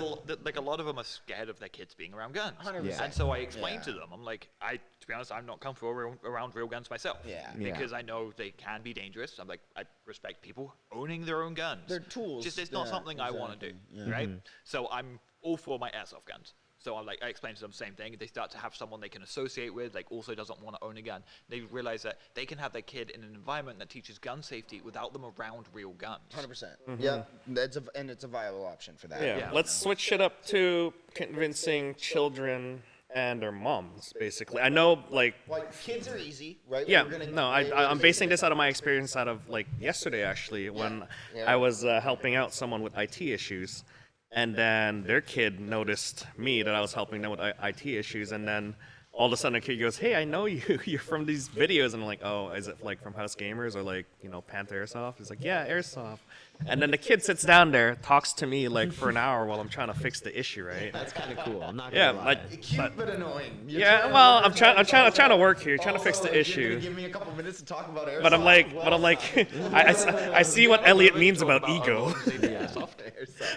like a lot of them are scared of their kids being around guns. 100%. And so I explained Yeah. to them, I'm like, to be honest, I'm not comfortable around real guns myself. Yeah. Because I know they can be dangerous. I'm like, I respect people owning their own guns. They're tools. Just it's not Yeah, something I want to do, exactly. right? So I'm all for my airsoft guns. So I explained to them the same thing. They start to have someone they can associate with, like also doesn't want to own a gun. They realize that they can have their kid in an environment that teaches gun safety without them around real guns. 100%. Yeah, it's a viable option for that. Yeah, Yeah. let's switch it up to convincing children and their moms, basically. I know, like, Like, kids are easy, right? yeah, We're gonna- no, I'm basing this out of my experience out of, like, yesterday, actually, when Yeah. I was helping out someone with IT issues, and then their kid noticed me, that I was helping them with IT issues, and then all of a sudden a kid goes, hey, I know you, you're from these videos, and I'm like, oh, is it, like, from House Gamers, or, like, you know, Panther Airsoft? He's like, yeah, Airsoft. And then the kid sits down there, talks to me, like, for an hour while I'm trying to fix the issue, right? That's kind of cool. I'm not Yeah, gonna lie. like, Cute but annoying. You're yeah, trying- well, I'm trying to work here, trying to fix the You're issue. gonna give me a couple minutes to talk about airsoft. But I'm like, I see what Elliot means about ego.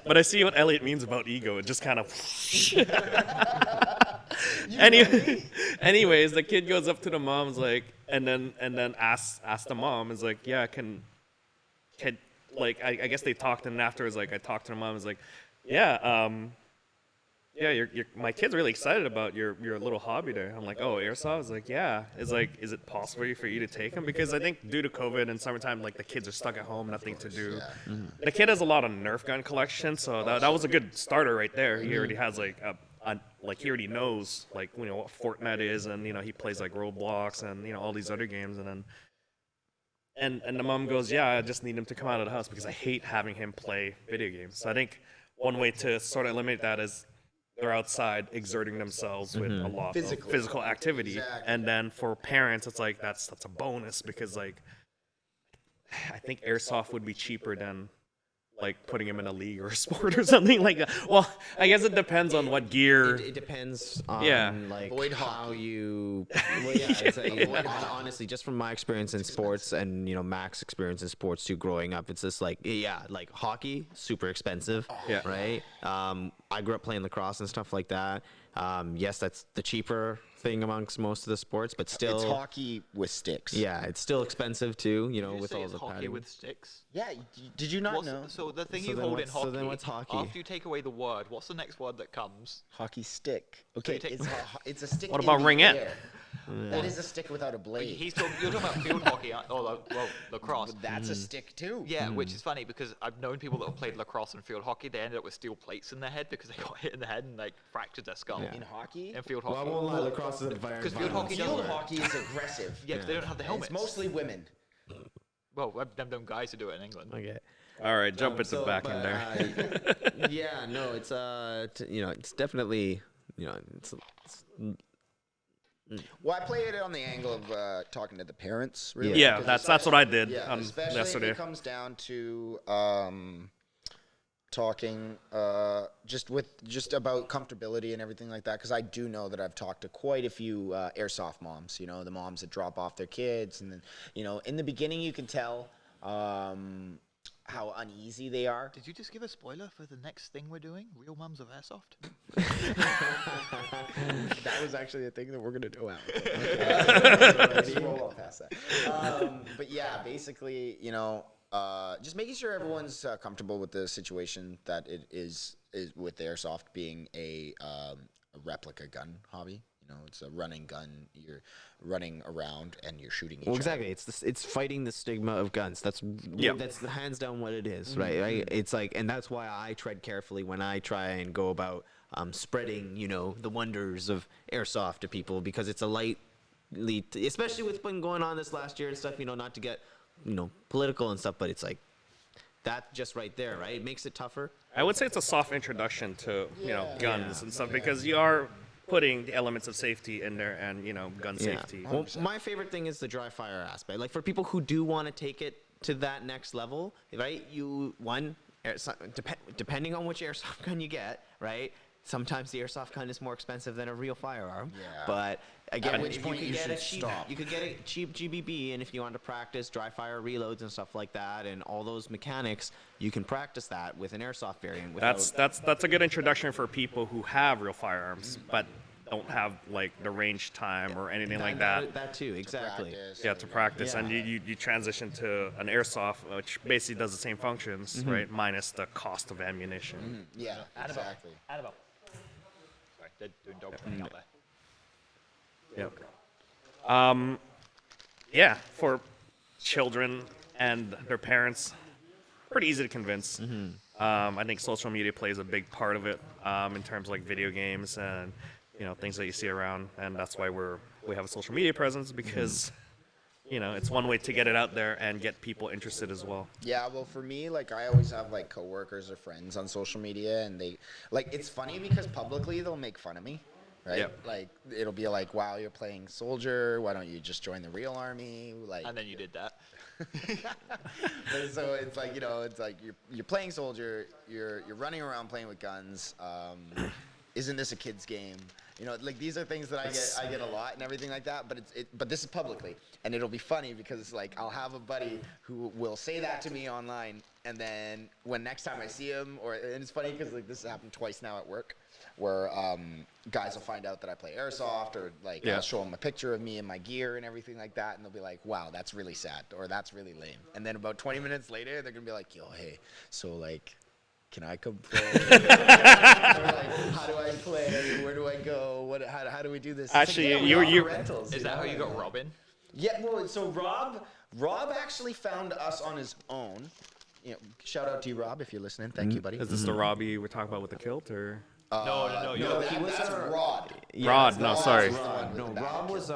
But I see what Elliot means about ego. It just kind of. Anyways, the kid goes up to the mom's like, and then asks the mom, is like, yeah, can like I guess they talked, and afterwards, like, I talked to the mom, is like, yeah, yeah, my kid's really excited about your little hobby there. I'm like, oh, airsoft? Is like, yeah. It's like, is it possible for you to take him? Because I think due to COVID and summertime, like, the kids are stuck at home, nothing to do. The kid has a lot of Nerf gun collection, so that was a good starter right there. He already has like he already knows, like, you know, what Fortnite is, and, you know, he plays like Roblox and, you know, all these other games, and then. And the mom goes, yeah, I just need him to come out of the house because I hate having him play video games. So I think one way to sort of eliminate that is they're outside exerting themselves with a lot of physical activity. Exactly. And then for parents, it's like that's a bonus, because, like, I think airsoft would be cheaper than, like, putting him in a league or a sport or something like that. Well, I guess it depends on what gear. It depends on Yeah. like Void how hockey. you. Well, yeah, it's like, honestly, just from my experience in sports and, you know, Mac's experience in sports too, growing up, it's just like, yeah, like hockey, super expensive. Yeah. Right. I grew up playing lacrosse and stuff like that. Yes, that's the cheaper thing amongst most of the sports, but still, It's hockey with sticks. yeah, it's still expensive too. You know, Did you with say all it's the hockey padding. with sticks? Yeah. Did you not What's know? so the thing So you then hold in what's- so hockey. then what's hockey? After you take away the word, what's the next word that comes? Hockey stick. Okay, you take- it's a stick. What in about the ringette? air. That is a stick without a blade. You're talking about field hockey, lacrosse. But that's a stick too. Yeah, which is funny because I've known people that have played lacrosse and field hockey. They ended up with steel plates in their head because they got hit in the head and like fractured their skull. Yeah. In hockey. In field Well, I hockey. won't lie, lacrosse is a very. Because field hockey Field doesn't. hockey is aggressive. Yeah, 'cause they don't have the helmets. It's mostly women. Well, I've them guys who do it in England. Okay. All right, jump into So, back in but, there. yeah, no, it's you know, it's definitely, you know, it's Well, I play it on the angle of talking to the parents. Really, Yeah, because that's what I did Yeah, on especially yesterday. if it comes down to talking just about comfortability and everything like that. Because I do know that I've talked to quite a few airsoft moms. You know, the moms that drop off their kids, and then, you know, in the beginning you can tell how uneasy they are. Did you just give a spoiler for the next thing we're doing? Real Mums of Airsoft? That was actually a thing that we're gonna do out. Let's roll on past that. But yeah, basically, you know, just making sure everyone's comfortable with the situation that it is with airsoft being a replica gun hobby. You it's a running gun. You're running around and you're shooting each Well, other. exactly. It's fighting the stigma of guns. That's the hands down what it is, right? It's like, and that's why I tread carefully when I try and go about spreading, the wonders of airsoft to people, because it's a especially what's been going on this last year and stuff. Not to get political and stuff, but it's like that just right there, right? It makes it tougher. I would say it's a soft introduction to guns and stuff, because you are putting the elements of safety in there, and gun safety. Well, my favorite thing is the dry fire aspect. Like, for people who do want to take it to that next level, right? Depending on which airsoft gun you get, right? Sometimes the airsoft gun is more expensive than a real firearm. Yeah. But again, At which point you should stop. You could get a cheap GBB, and if you want to practice dry fire reloads and stuff like that, and all those mechanics, you can practice that with an airsoft variant. That's a good introduction for people who have real firearms, but don't have like the range time or anything like that. That too, exactly. To practice, and you transition to an airsoft, which basically does the same functions, right? Minus the cost of ammunition. Yeah, exactly. Annabelle. Sorry, they're doing dog training out there. Yeah, for children and their parents, pretty easy to convince. I think social media plays a big part of it, in terms of like video games and things that you see around, and that's why we have a social media presence, because it's one way to get it out there and get people interested as well. Yeah, well, for me, like, I always have like coworkers or friends on social media, and they it's funny because publicly they'll make fun of me, right? Yep. Like, it'll be like, wow, you're playing soldier, why don't you just join the real army? Like, And then you did that. so it's like, it's like you're playing soldier, you're running around playing with guns. Isn't this a kid's game? Like, these are things that I get a lot and everything like that. But this is publicly, and it'll be funny because like I'll have a buddy who will say that to me online, and then when next time I see him, and it's funny because like this has happened twice now at work, where guys will find out that I play airsoft, or like I'll show them a picture of me and my gear and everything like that, and they'll be like, "Wow, that's really sad," or "That's really lame." And then about 20 minutes later, they're gonna be like, "Yo, hey, so like, can I come play? Or like, how do I play? Where do I go? How do we do this?" It's Actually, like, yeah, you rentals. Is that how you got Robin? Yeah, well, so Rob actually found us on his own. Shout out to you, Rob, if you're listening. Thank you, buddy. is this the Robbie we're talking about with the kilt, or No. That's Rod. Rod? No, sorry. No, Rob was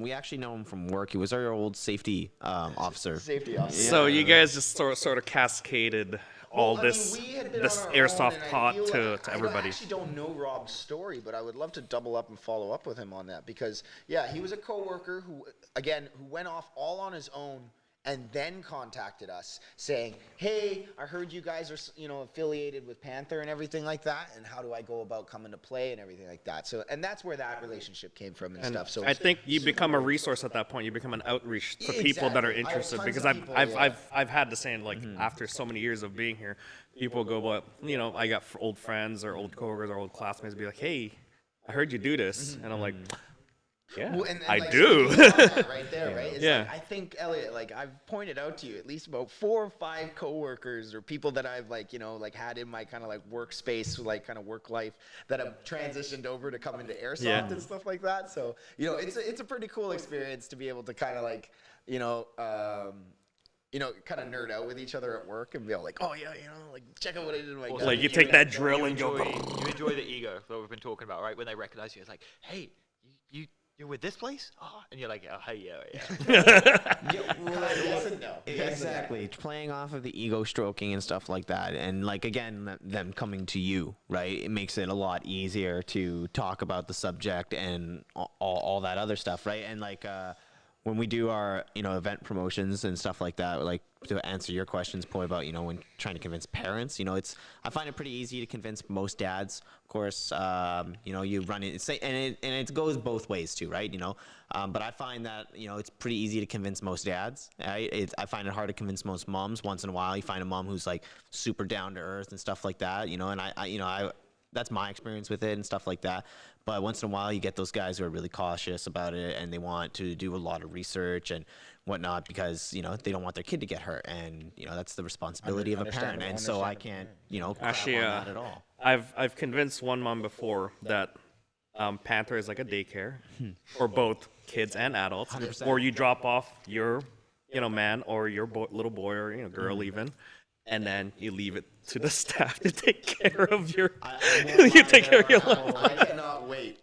we actually know him from work. He was our old safety officer. Safety officer. So you guys just sort of cascaded all Well, I mean, this we had been this on our airsoft own, and I pot feel to like everybody. I actually don't know Rob's story, but I would love to double up and follow up with him on that, because he was a coworker who went off all on his own, and then contacted us saying, "Hey, I heard you guys are affiliated with Panther and everything like that, and how do I go about coming to play and everything like that?" So, and that's where that relationship came from and stuff. So I think you become a resource at that point. You become an outreach for people that are Exactly. I have interested, tons because of people, I've had the same, like, after so many years of being here, people go, well, I got old friends or old coworkers or old classmates be like, "Hey, I heard you do this," and I'm like, yeah, well, and I like, do. so that right there, right? It's Yeah. like, I think, Elliot, like, I've pointed out to you at least about 4 or 5 coworkers or people that I've had in my kind of like workspace, like kind of work life, that have transitioned over to come into airsoft and stuff like that. So it's a pretty cool experience to be able to kind of like kind of nerd out with each other at work and be all like, "Oh yeah, like, check out what I did in my gun." Like, you take that drill and go. You enjoy the ego that we've been talking about, right? When they recognize you, it's like, "Hey, you're with this place?" Oh, and you're like, "Oh, hey, yeah." Yes and no. Exactly. Playing off of the ego stroking and stuff like that. And like, again, them coming to you, right? It makes it a lot easier to talk about the subject and all that other stuff, right? And like, when we do our, event promotions and stuff like that, like, to answer your questions, point about, when trying to convince parents, I find it pretty easy to convince most dads. Of course, you run it, and it goes both ways too, right? But I find that, it's pretty easy to convince most dads. Right? I find it hard to convince most moms. Once in a while, you find a mom who's like super down to earth and stuff like that, and I that's my experience with it and stuff like that. But once in a while, you get those guys who are really cautious about it, and they want to do a lot of research and whatnot, because they don't want their kid to get hurt, and that's the responsibility of a parent. And so I can't crap Actually, on that at all. I've convinced one mom before that Panther is like a daycare for both kids and adults, 100%. or you drop off your, man or your little boy or girl even, and then you leave it to the staff to take care of your. You take care of your. I cannot wait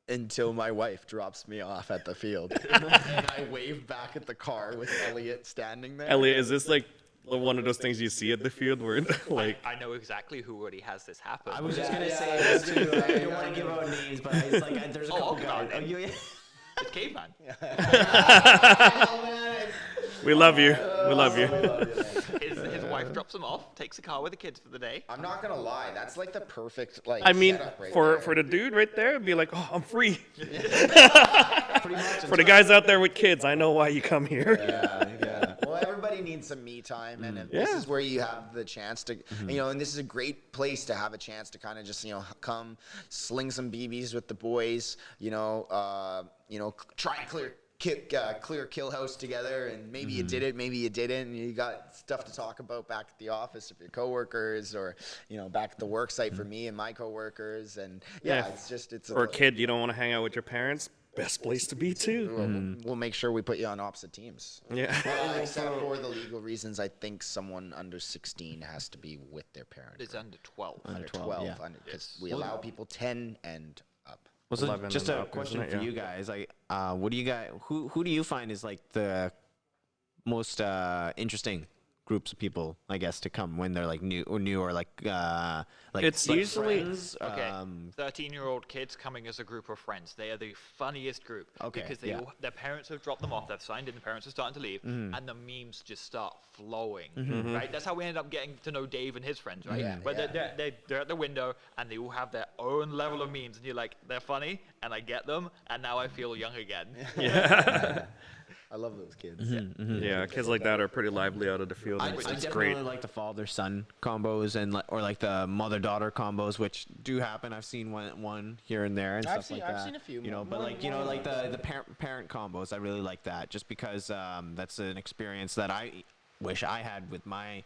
until my wife drops me off at the field, and I wave back at the car with Elliott standing there. Elliot, is this like one of those things you see at the field where like? I know exactly who already has this happen. I was just gonna say this too. I don't want to give out names, but it's like there's a couple guys. God. Oh, yeah. It's Caveman. We love you. We love you. His wife drops him off, takes the car with the kids for the day. I'm not gonna lie, that's like the perfect I mean, setup right for there. for the dude right there, it'd be like, oh, I'm free. Pretty much. For the guys out there with kids, I know why you come here. Yeah. Well, everybody needs some me time, and if this is where you have the chance to, and this is a great place to have a chance to kind of just, come sling some BBs with the boys, try and clear kill house together, and maybe you did it, maybe you didn't, and you got stuff to talk about back at the office with your coworkers, or back at the work site for me and my coworkers, and it's For a kid, you don't want to hang out with your parents. Best place to be too. We'll make sure we put you on opposite teams. Yeah. Except for the legal reasons, I think someone under 16 has to be with their parent. It's under 12. Under 12, 12, yeah. because we allow people 10 and up. Well, so 11 just and a up, question isn't it? for Yeah. you guys. Like, what do you guys? Who do you find is like the most interesting groups of people, I guess, to come when they're like new or like It's like usually- friends? Okay, 13-year-old kids coming as a group of friends. They are the funniest group. Okay, Because yeah. their parents have dropped them off, they've signed in, the parents are starting to leave, and the memes just start flowing, right? That's how we ended up getting to know Dave and his friends, right? Yeah, Where yeah. they're at the window, and they all have their own level of memes, and you're like, they're funny, and I get them, and now I feel young again. I love those kids. Yeah, kids like that are pretty lively out of the field. I and It's definitely great. like the father-son combos and or like the mother-daughter combos, which do happen. I've seen one here and there and I've stuff like I've that. seen a few. But like like the parent combos, I really like that, just because that's an experience that I wish I had with my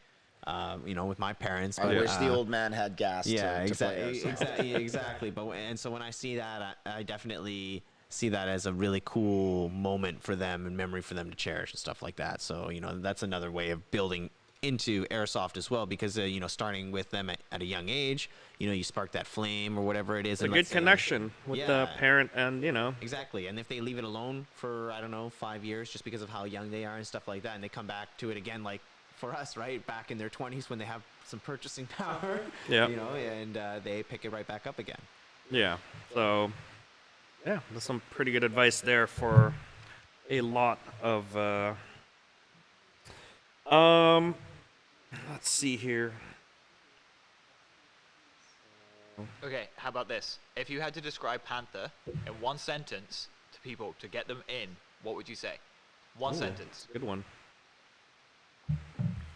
with my parents. I but, wish the old man had gas. Yeah, to play Airsoft. exactly. But and so when I see that, I definitely see that as a really cool moment for them and memory for them to cherish and stuff like that. So that's another way of building into Airsoft as well, because starting with them at a young age, you spark that flame or whatever it is. It's a good connection with the parent and Exactly. And if they leave it alone for 5 years just because of how young they are and stuff like that, and they come back to it again, like for us, right, back in their 20s when they have some purchasing power, Yeah. and they pick it right back up again. Yeah. So, yeah, there's some pretty good advice there for a lot of. Let's see here. Okay, how about this? If you had to describe Panther in one sentence to people to get them in, what would you say? One sentence. Good one.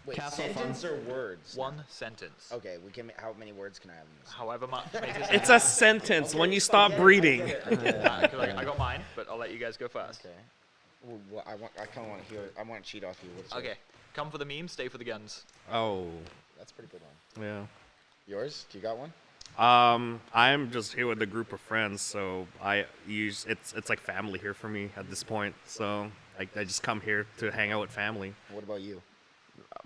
Wait, Castle sentence or words? One sentence. Okay, how many words can I have in this? However much. It's a sentence when you stop breathing. I got mine, but I'll let you guys go first. Okay. Well, I kind of want to hear. I want to cheat off you. What's Okay, come for the memes, stay for the guns. Oh, That's a pretty good one. yeah. Yours? Do you got one? I'm just here with a group of friends, so it's like family here for me at this point. So I just come here to hang out with family. What about you?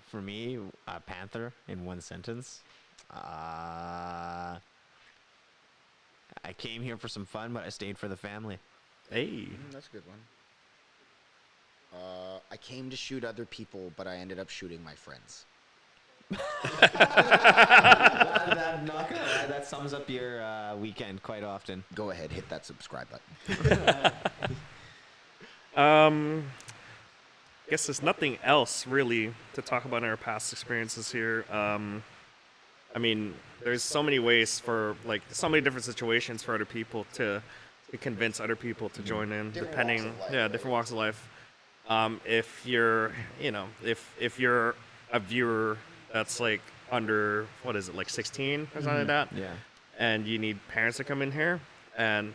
For me, Panther in one sentence. I came here for some fun, but I stayed for the family. Hey. That's a good one. I came to shoot other people, but I ended up shooting my friends. That sums up your weekend quite often. Go ahead, hit that subscribe button. Guess there's nothing else really to talk about in our past experiences here. I mean, there's so many ways for so many different situations for other people to convince other people to join in, different walks of life. If you're, if you're a viewer that's like under 16 or something like that, Yeah. and you need parents to come in here and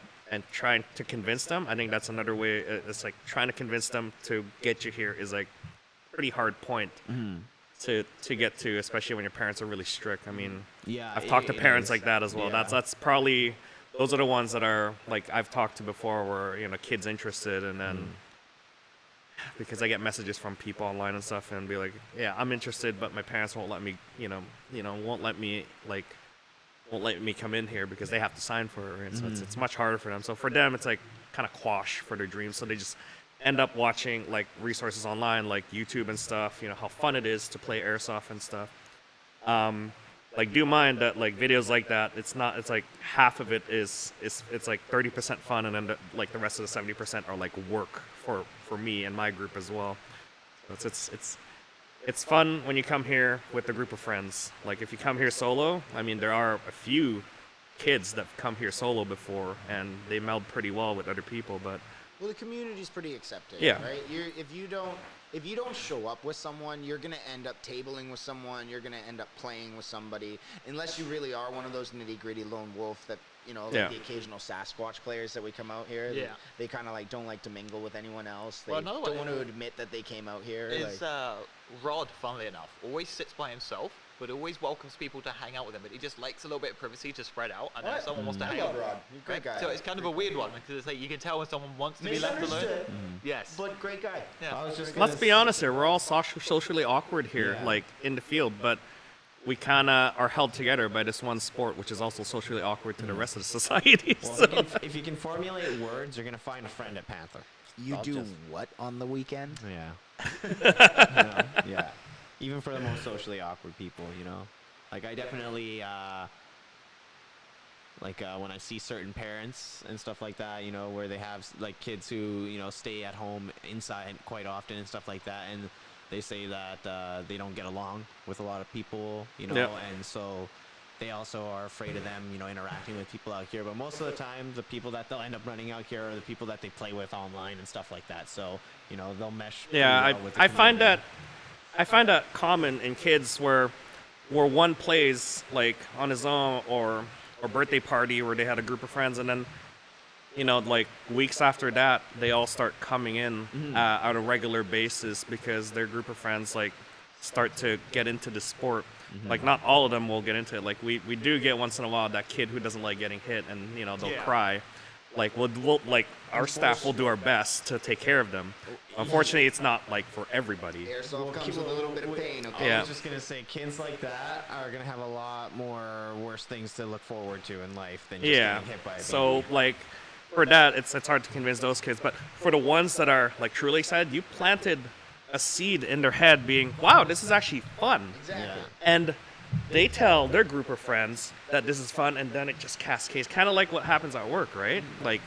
trying to convince them. I think that's another way. It's like trying to convince them to get you here is like pretty hard point to get to, especially when your parents are really strict. I mean, Yeah, I've talked to it parents is. like that as well. Yeah. That's probably those are the ones that are like I've talked to before, where kids interested, and then because I get messages from people online and stuff, and be like, yeah, I'm interested, but my parents won't let me, won't let me come in here because they have to sign for it, and so it's much harder for them. So for them, it's like kind of quash for their dreams. So they just end up watching like resources online, like YouTube and stuff. How fun it is to play airsoft and stuff. Like, do mind that like videos like that, it's like half of it is it's like 30% fun, and then like the rest of the 70% are like work for me and my group as well. So it's fun when you come here with a group of friends. Like if you come here solo, I mean there are a few kids that have come here solo before, and they meld pretty well with other people, but Well, the community's pretty accepting, Yeah. right? If you don't show up with someone, you're gonna end up tabling with someone. You're gonna end up playing with somebody, unless you really are one of those nitty-gritty lone wolf that like Yeah. the occasional Sasquatch players that we come out here. Yeah. They kind of like don't like to mingle with anyone else. They Well, another don't one want to admit that they came out here. Is like, Rod, funnily enough, always sits by himself, but always welcomes people to hang out with him. But he just likes a little bit of privacy to spread out, and then if someone wants to I hang love out. Rod. He's a great guy. So it's kind of a weird one because it's like you can tell when someone wants to be left alone. Misunderstood, Yes. but great guy. Yeah. I was just let's gonna be honest here, we're all socially awkward here, Yeah. like in the field, but we kind of are held together by this one sport, which is also socially awkward to the rest of the society. Well, So if you can formulate words, you're gonna find a friend at Panther. You I'll do just- what on the weekend? Yeah. Yeah. Even for the most socially awkward people, like I definitely when I see certain parents and stuff like that, where they have like kids who stay at home inside quite often and stuff like that, and they say that they don't get along with a lot of people, Yep. and so they also are afraid of them, interacting with people out here. But most of the time, the people that they'll end up running out here are the people that they play with online and stuff like that. So they'll mesh. yeah, pretty well with the I find community. that common in kids where one plays like on his own or birthday party where they had a group of friends, and then like weeks after that they all start coming in on a regular basis because their group of friends like start to get into the sport. Like not all of them will get into it. Like we do get once in a while that kid who doesn't like getting hit, and they'll Yeah. cry. Like we'll like our staff will do our best to take care of them. Unfortunately, it's not like for everybody. Airsoft comes with a little bit of pain. Okay. Yeah. I was just gonna say, kids like that are gonna have a lot more worse things to look forward to in life than just Yeah. getting hit by a So baby. like for that, it's hard to convince those kids. But for the ones that are like truly excited, you planted a seed in their head, being, "Wow, this is actually fun," Exactly. Yeah. and they tell their group of friends that this is fun, and then it just cascades. Kind of like what happens at work, right? Like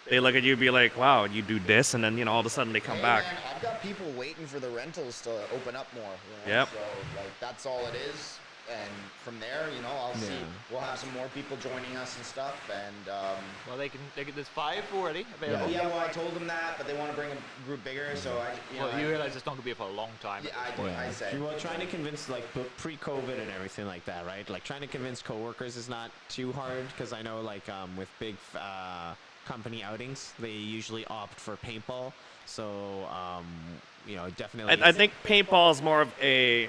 they look at you, be like, "Wow, you do this," and then all of a sudden they come Hey, back. man, I've got people waiting for the rentals to open up more. Yep. So like that's all it is, and from there, I'll see. Yeah. We'll have some more people joining us and stuff, and Well, they can. There's 5 already available. yeah. Well, I told them that, but they want to bring a group bigger, so Well, you realize it's not gonna be for a long time. Yeah, at this point. I say. Well, trying to convince pre-COVID and everything like that, right? Like trying to convince coworkers is not too hard because I know with big company outings, they usually opt for paintball. So definitely. I think paintball is more of a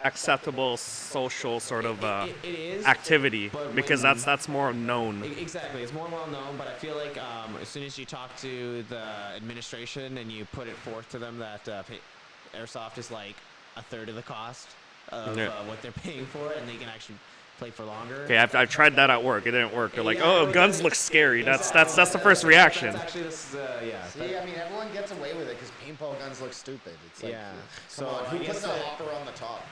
acceptable social sort of it is activity but because when- that's more known. Exactly, it's more well known, but I feel like as soon as you talk to the administration and you put it forth to them that airsoft is like a third of the cost of Yeah. what they're paying for it, and they can actually play for longer. Okay, I've tried that at work. It didn't work. They're like, Yeah, "Oh, no, guns that's- look scary." That's Exactly. the first reaction. That's actually this, yeah. See, I mean, everyone gets away with it because paintball guns look stupid. It's like, Yeah. come So on, I who guess puts a that- hopper on the top?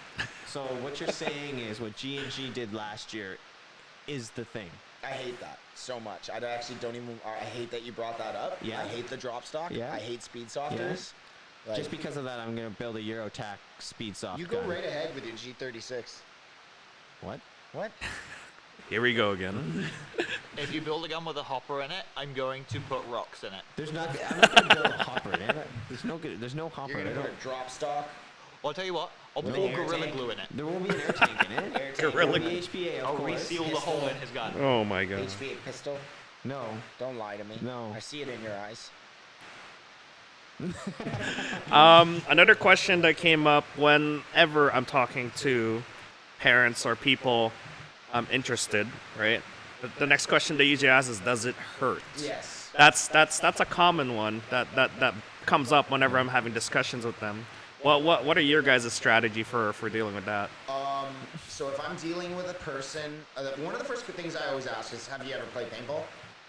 So what you're saying is what G&G did last year is the thing. I hate that so much. I actually don't even. I hate that you brought that up. Yeah. I hate the drop stock. Yeah. I hate speed softers. Like, Just because of that, I'm gonna build a Eurotac speed soft you go gun. right ahead with your G36. What? What? Here we go again. If you build a gun with a hopper in it, I'm going to put rocks in it. I'm not gonna build a hopper in it. There's no hopper You're in gonna it. put a drop stock. Well, I'll tell you what. I'll With pour an air Gorilla tank? Glue in it. There won't be an air tank in it. Air tank. Gorilla It'll be HPA, of I'll course. reseal the hole in his gun. Oh my god. HV8 pistol. No. Don't lie to me. No. I see it in your eyes. Another question that came up whenever I'm talking to parents or people interested, right, The next question they usually ask is, does it hurt? Yes. That's a common one that comes up whenever I'm having discussions with them. What are your guys' strategy for dealing with that? So if I'm dealing with a person, one of the first things I always ask is, have you ever played paintball?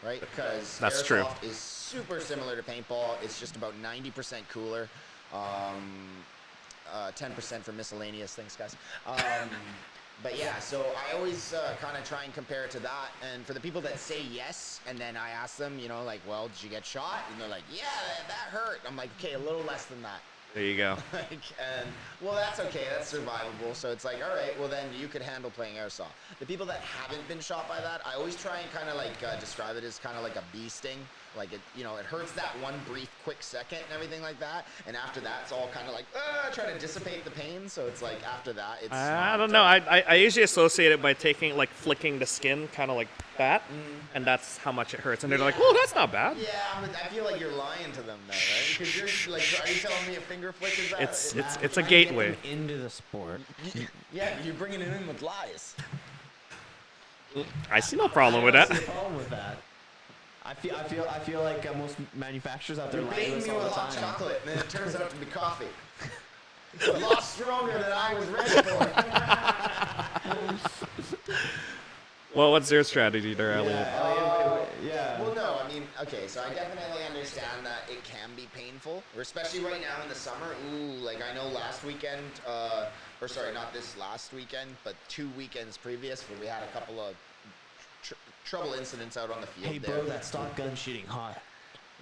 Right? Because That's Airsoft true. is super similar to paintball. It's just about 90% cooler. 10% for miscellaneous things, guys. But yeah, so I always kind of try and compare it to that. And for the people that say yes, and then I ask them, you know, like, well, did you get shot? And they're like, yeah, that hurt. I'm like, okay, a little less than that. There you go. And well, that's okay. That's survivable. So it's like, all right, well then you could handle playing airsoft. The people that haven't been shot by that, I always try and kind of like describe it as kind of like a bee sting. Like it, you know, it hurts that one brief, quick second and everything like that. And after that, it's all kind of like try to dissipate the pain. So it's like after that, it's. I don't know. I usually associate it by taking like flicking the skin, kind of like that, and that's how much it hurts. And they're like, "Oh, that's not bad." Yeah, but I feel like you're lying to them, though, right? Because you're like, are you telling me a finger flick is that? It's a gateway. Into the sport. Yeah, you're bringing it in with lies. I see no problem with that. I don't see a problem with that. I feel like most manufacturers out there You're lie to baiting us me all with the hot time. chocolate, and then it turns out to be coffee. It's a lot stronger than I was ready for. Well, what's your strategy there, Elliot? Yeah. Well, no, I mean, okay, so I definitely understand that it can be painful, or especially right now in the summer. Ooh, like I know last weekend, or sorry, not this last weekend, but 2 weekends previous, where we had a couple of trouble incidents out on the field. Hey, bro, that stock gun shooting hot.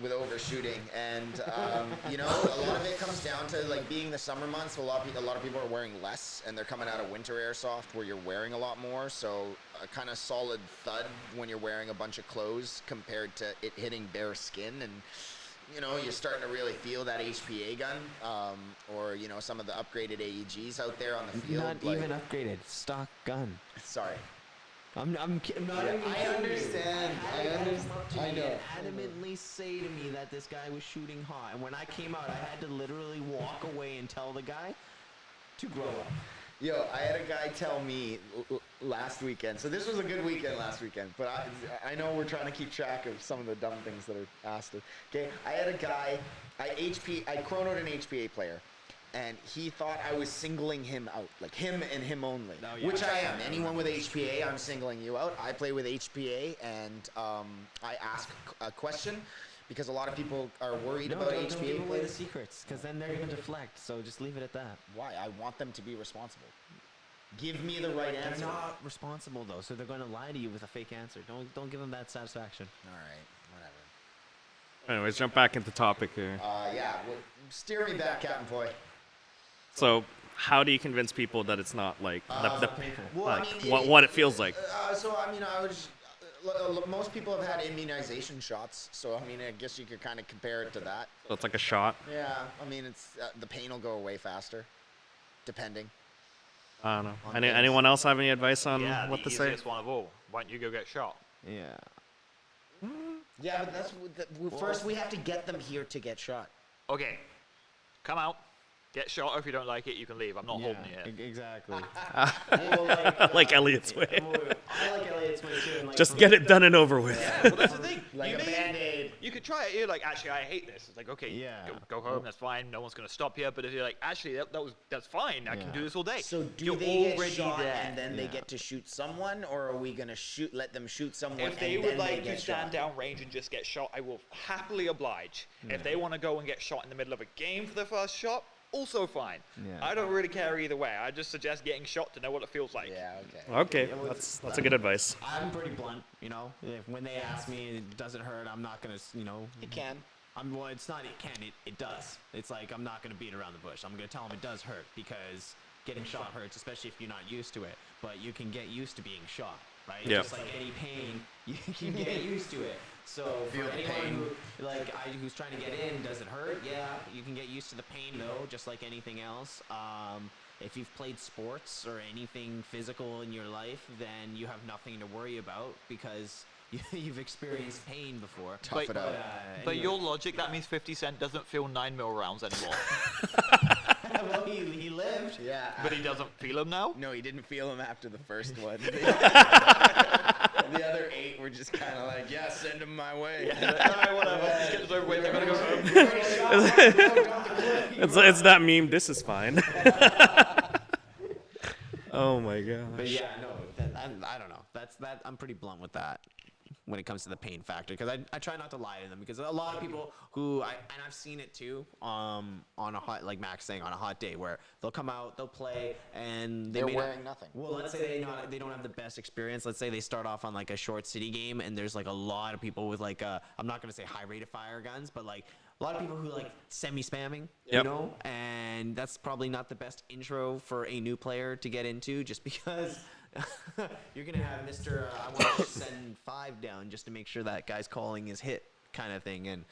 With overshooting, and you know, a lot of it comes down to like being the summer months. A lot of people are wearing less, and they're coming out of winter airsoft where you're wearing a lot more. So a kind of solid thud when you're wearing a bunch of clothes compared to it hitting bare skin, and you know, you're starting to really feel that HPA gun, or you know, some of the upgraded AEGs out there on the field. Not like, even upgraded. Stock gun. Sorry. I'm not even I understand. I know. Adamantly say to me that this guy was shooting hot, and when I came out, I had to literally walk away and tell the guy to grow up. Yo, I had a guy tell me last weekend. So this was a good weekend last weekend, but I know we're trying to keep track of some of the dumb things that are asked. Okay, I had a guy, I chronoed an HPA player, and he thought I was singling him out, like him and him only, which I am. Anyone with HPA, I'm singling you out. I play with HPA, and I ask a question because a lot of people are worried about Don't HPA give away the players. secrets, because then they're gonna deflect. So just leave it at that. Why? I want them to be responsible. Give me the right answer. They're not responsible though, so they're gonna lie to you with a fake answer. Don't give them that satisfaction. All right, whatever. Anyways, jump back into topic here. Yeah, well, steer me back, Captain Foy. So, how do you convince people that it's not like Well, like I mean, what it feels like? So I mean, most people have had immunization shots, so I mean, I guess you could kind of compare it to that. So it's like a shot. Yeah, I mean, it's the pain will go away faster, depending. I don't know. Anyone else have any advice on Yeah, what the to say? easiest one of all. Why don't you go get shot? Yeah. Yeah, but first we have to get them here to get shot. Okay, come out, get shot. If you don't like it, you can leave. I'm not holding you here. Exactly. Like Elliot's way. I like Elliot's way too. And like Just get it done and over with. Well, that's the thing. Like you a may- Band-Aid. You could try it. You're like, actually, I hate this. It's like, okay, Yeah. go home. That's fine. No one's gonna stop you. But if you're like, actually, that's fine. I can Yeah. do this all day. So do you're they get already shot there. and then they Yeah. get to shoot someone, or are we gonna let them shoot someone If they and would then like they to get stand shot? down range and just get shot, I will happily oblige. If they want to go and get shot in the middle of a game for the first shot, also fine. Yeah. I don't really care either way. I just suggest getting shot to know what it feels like. Yeah, okay. Okay, that's a good advice. I'm pretty blunt, you know. When they ask me, does it hurt? I'm not gonna, you know. It can. Well, it's not. It can. It does. It's like I'm not gonna beat around the bush. I'm gonna tell them it does hurt because getting shot hurts, especially if you're not used to it. But you can get used to being shot, right? Yeah. Just like any pain, you can get used to it. So Feel for the anyone pain. who's trying to get in, does it hurt? Yeah, you can get used to the pain though, just like anything else. If you've played sports or anything physical in your life, then you have nothing to worry about because you've experienced pain before. Tough it out. But anyway. your logic, that means 50 Cent doesn't feel 9mm rounds anymore. Well, he lived. Yeah. But he doesn't feel them now. No, he didn't feel him after the first one. The other 8 were just kind of like, yeah, send him my way. All right, whatever. Let's get this over with. I gotta go home. It's that meme. This is fine. Oh my gosh. But yeah, no, I don't know. That I'm pretty blunt with that when it comes to the pain factor, because I try not to lie to them, because a lot of people who I've seen it too, on a hot, like Max saying, on a hot day where they'll come out, they'll play, and They're wearing nothing. Well, let's say they don't have the best experience. Let's say they start off on like a short city game, and there's like a lot of people with like I'm not gonna say high rate of fire guns, but like a lot of people who like semi-spamming, you Yep. know, and that's probably not the best intro for a new player to get into, just because you're gonna have Mr. I want to send 5 down just to make sure that guy's calling his hit kind of thing, and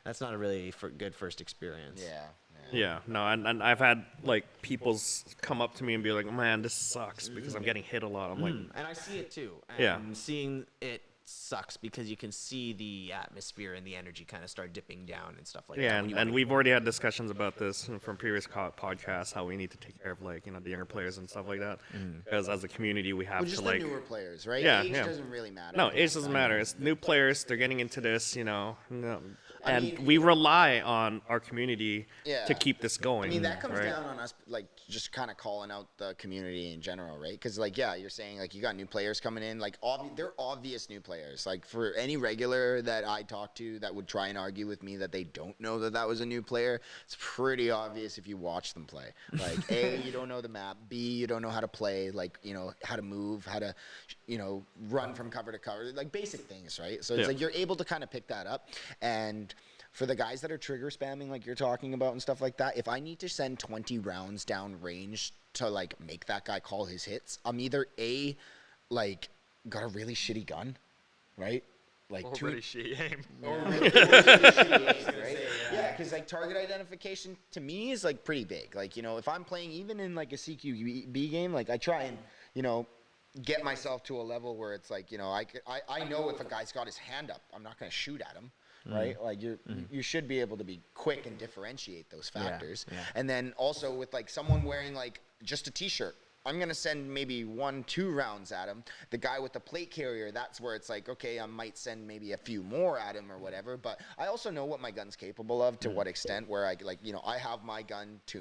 that's not a really good first experience. Yeah, no, and I've had like people's come up to me and be like, man, this sucks because I'm getting hit a lot. I'm like, And I see it too. And Yeah. seeing it sucks because you can see the atmosphere and the energy kind of start dipping down and stuff like that. yeah, when you and wanna- we've already had discussions about this from previous podcasts, how we need to take care of like the younger players and stuff like that, because as a community we have Well, to just like the newer players, right? Yeah, Age yeah. doesn't really matter. no, age doesn't matter. It's new players. They're getting into this, and mean- we rely on our community Yeah. to keep this going. I mean, that comes right? down on us, like, just kind of calling out the community in general, right? Because, like, yeah, you're saying, like, you got new players coming in. Like, they're obvious new players. Like, for any regular that I talk to that would try and argue with me that they don't know that was a new player, it's pretty obvious if you watch them play. Like, A, you don't know the map. B, you don't know how to play, like, how to move, how to, run from cover to cover. Like, basic things, right? So it's Yeah. like you're able to kind of pick that up. And for the guys that are trigger spamming like you're talking about and stuff like that, if I need to send 20 rounds down range to like make that guy call his hits, I'm either A, like, got a really shitty gun, right? Like Or really shitty aim. or really shitty aim, right? Yeah, because like target identification to me is like pretty big. Like, if I'm playing even in like a CQB game, like I try and, get myself to a level where it's like, I know if a guy's got his hand up, I'm not going to shoot at him. Right, like you should be able to be quick and differentiate those factors. yeah. And then also with like someone wearing like just a t-shirt, I'm gonna send maybe 1-2 rounds at him. The guy with the plate carrier, that's where it's like, okay, I might send maybe a few more at him or whatever. But I also know what my gun's capable of, to what extent, where I like, I have my gun to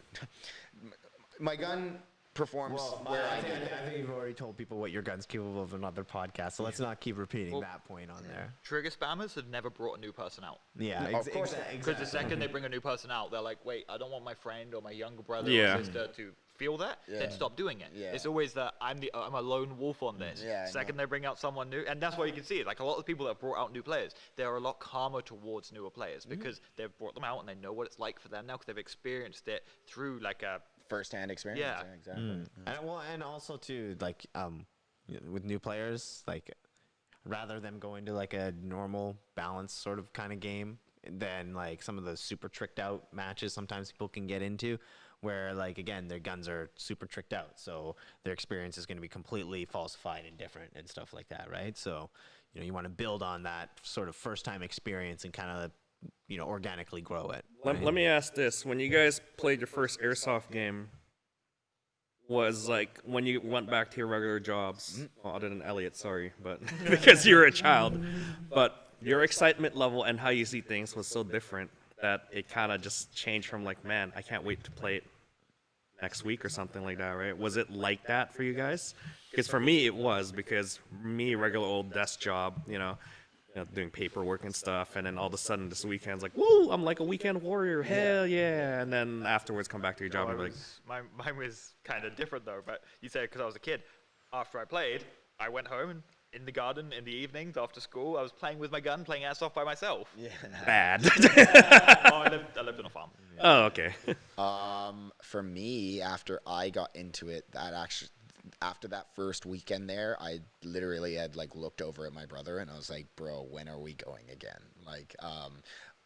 my gun performs where I need it. I think you've already told people what your gun's capable of in other podcasts, so let's not keep repeating that point on there. Trigger spammers have never brought a new person out. Yeah, Of course not. Because the second they bring a new person out, they're like, wait, I don't want my friend or my younger brother Yeah. or sister to feel that. Yeah. Then stop doing it. Yeah. It's always that I'm a lone wolf on this. Yeah, I Second they bring out someone new, and that's why you can see it. Like a lot of people that have brought out new players, they're a lot calmer towards newer players because they've brought them out and they know what it's like for them now because they've experienced it through like a First-hand experience. Yeah. Exactly. And also too, like with new players, like rather them go into like a normal balanced sort of kind of game than like some of the super tricked out matches sometimes people can get into, where like again their guns are super tricked out, so their experience is going to be completely falsified and different and stuff like that, right? So you want to build on that sort of first time experience and kind of organically grow it. Let me ask this: when you guys played your first Airsoft game, was like when you went back to your regular jobs, well, other than Elliott, sorry, but because you were a child, but your excitement level and how you see things was so different that it kind of just changed from like, man, I can't wait to play it next week or something like that, right? Was it like that for you guys? Because for me, it was, because me, regular old desk job, doing paperwork and stuff, and then all of a sudden this weekend's like, woo, I'm like a weekend warrior, hell yeah, and then afterwards come back to your job and be like, mine was kind of different though. But you say because I was a kid, after I played, I went home and in the garden in the evenings after school, I was playing with my gun, playing airsoft by myself. Yeah. bad. Oh, I lived on a farm. Oh, okay. For me, after I got into it, after that first weekend there, I literally had like looked over at my brother and I was like, bro, when are we going again? Like,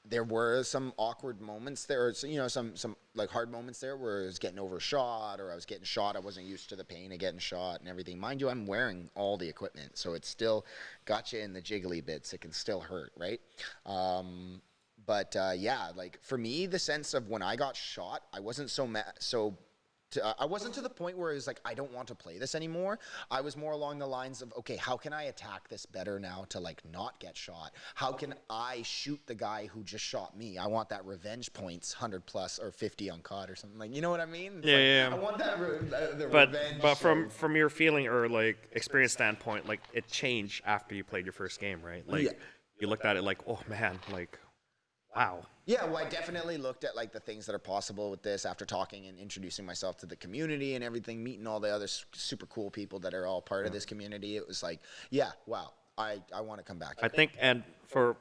there were some awkward moments there, or some like hard moments there where I was getting overshot or I was getting shot. I wasn't used to the pain of getting shot and everything. Mind you, I'm wearing all the equipment, so it's still got you in the jiggly bits. It can still hurt, right? But yeah, like for me, the sense of when I got shot, I wasn't I wasn't to the point where it was like, I don't want to play this anymore. I was more along the lines of, okay, how can I attack this better now to like not get shot? How can I shoot the guy who just shot me? I want that revenge points, 100 plus or 50 on COD or something, like, you know what I mean? It's Yeah, like, yeah. I want that the But revenge. but from your feeling or like experience standpoint, like it changed after you played your first game, right? Like Yeah. you looked at it like, oh man, like wow. Yeah, well, I definitely looked at like the things that are possible with this after talking and introducing myself to the community and everything, meeting all the other super cool people that are all part of this community. It was like, yeah, wow, I want to come back. I think, and for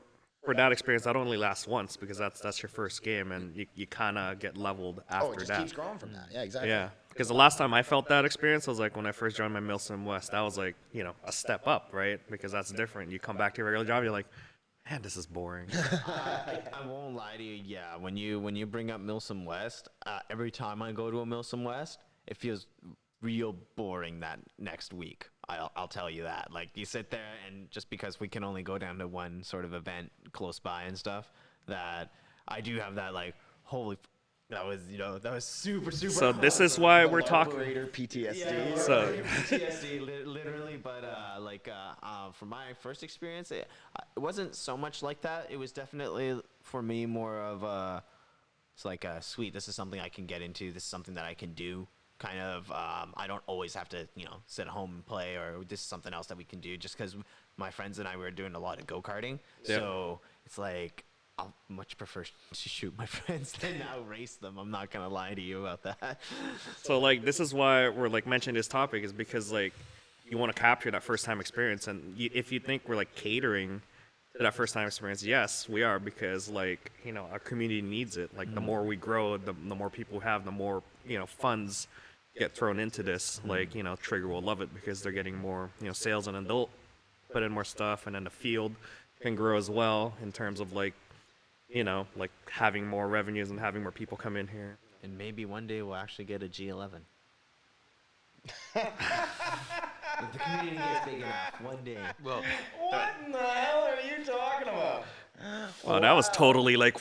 that experience, that only lasts once because that's your first game, and you kind of get leveled after Oh, it just that. keeps growing from that. Yeah, exactly. Yeah, because the last time I felt that experience was like when I first joined my Milsim West. That was like, you know, a step up, right? Because that's different. You come back to your regular job, you're like, man, this is boring. I won't lie to you. Yeah, when you bring up Milsom West, every time I go to a Milsom West, it feels real boring that next week. I'll tell you that. Like you sit there and just because we can only go down to one sort of event close by and stuff, that I do have that like holy. That was super. So this is why we're talking. Operator PTSD. Yeah, So- PTSD, literally, but from my first experience, it wasn't so much like that. It was definitely for me more of it's like sweet. This is something I can get into. This is something that I can do. Kind of, I don't always have to sit at home and play, or this is something else that we can do. Just because my friends and I were doing a lot of go karting, Yeah. so it's like. I'll much prefer to shoot my friends than outrace them. I'm not gonna lie to you about that. So like this is why we're like mentioning this topic is because like you want to capture that first time experience, and if you think we're like catering to that first time experience, yes, we are, because like our community needs it. Like the more we grow, the more people we have, the more funds get thrown into this. Like Trigger will love it because they're getting more sales, and then they'll put in more stuff, and then the field can grow as well in terms of like like having more revenues and having more people come in here. And maybe one day we'll actually get a G11. If the community gets big enough, one day. Well, What in the hell are you talking about? Wow, that was totally like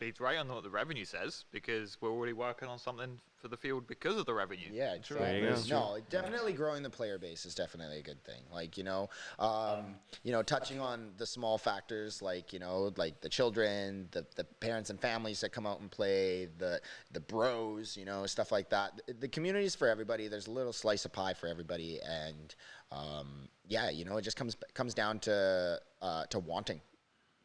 he's right on what the revenue says, because we're already working on something for the field because of the revenue. Yeah, true. There you go. No, definitely growing the player base is definitely a good thing. Like, touching on the small factors, like, like the children, the parents and families that come out and play, the bros, stuff like that. The community's for everybody. There's a little slice of pie for everybody. And, yeah, it just comes down to wanting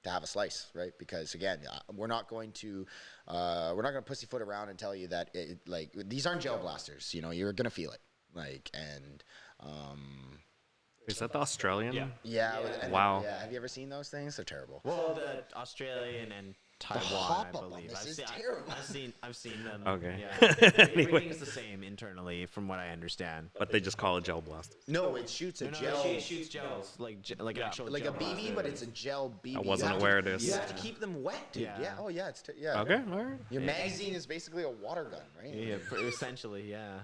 to have a slice, right? Because again, we're not going to pussyfoot around and tell you that like these aren't gel blasters. You're gonna feel it. Like, and is that the Australian? Yeah. yeah. And, Wow. yeah. Have you ever seen those things? They're terrible. Well, the Australian and Taiwan, I hop-up on believe. this is terrible. I've seen them. Okay. Yeah. Anyway. Everything's the same internally, from what I understand. But they just call it gel blasters. No, it shoots a gel. It shoots gels, like actual Like gel a BB, blaster. but it's a gel BB. I You wasn't have aware to- of this. You have to keep them wet, dude. Yeah. Yeah. Oh, yeah. Yeah. Okay, all right. Your magazine is basically a water gun, right? Yeah, essentially, yeah.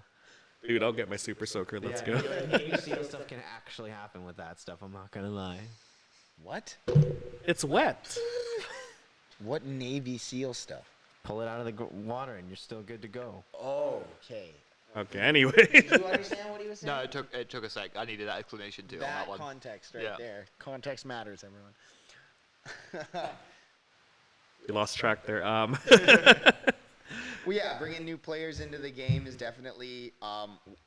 Dude, I'll get my super soaker. Let's go. Navy SEAL stuff can actually happen with that stuff. I'm not gonna lie. What? It's wet. What Navy SEAL stuff? Pull it out of the water and you're still good to go. Oh, okay. Okay, anyway. Do you understand what he was saying? No, it took a sec. I needed that explanation too on That that one. context right Yeah. there. Context matters, everyone. You lost track there. Well, yeah, bringing new players into the game is definitely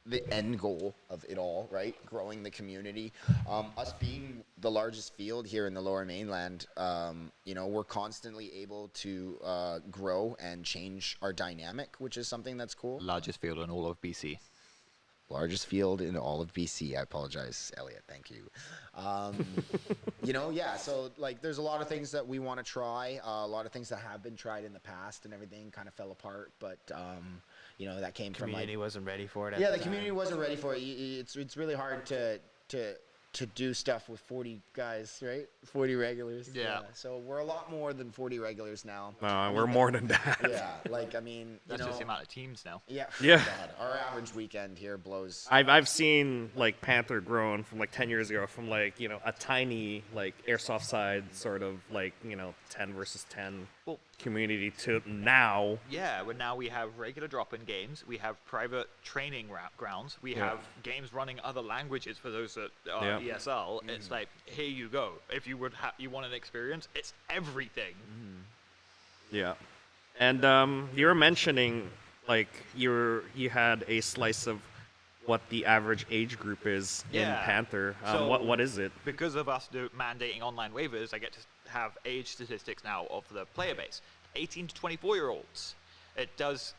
the end goal of it all, right? Growing the community. Us being the largest field here in the Lower Mainland, we're constantly able to grow and change our dynamic, which is something that's cool. Largest field in all of BC. Largest field in all of BC. I apologize, Elliot. Thank you. Yeah. So like, there's a lot of things that we want to try. A lot of things that have been tried in the past, and everything kind of fell apart. But that came from Community wasn't ready for it. the community wasn't ready for it. It's really hard to to do stuff with 40 guys, right? 40 regulars. Yeah. So we're a lot more than 40 regulars now. We're more than that. Yeah, like I mean, That's just the amount of teams now. Yeah. Yeah. God, our average weekend here blows. I've seen like Panther grown from like 10 years ago from like a tiny like airsoft side sort of like 10 versus 10 Well, community to now. yeah, well, now we have regular drop-in games. We have private training grounds. We Yeah. have games running other languages for those that are Yeah. ESL. It's like, here you go. If you you want an experience, it's everything. Yeah. And you were mentioning like you had a slice of what the average age group is in Yeah. Panther. So- What is it? Because of us mandating online waivers, I get to have age statistics now of the player base. 18 to 24-year-olds. It does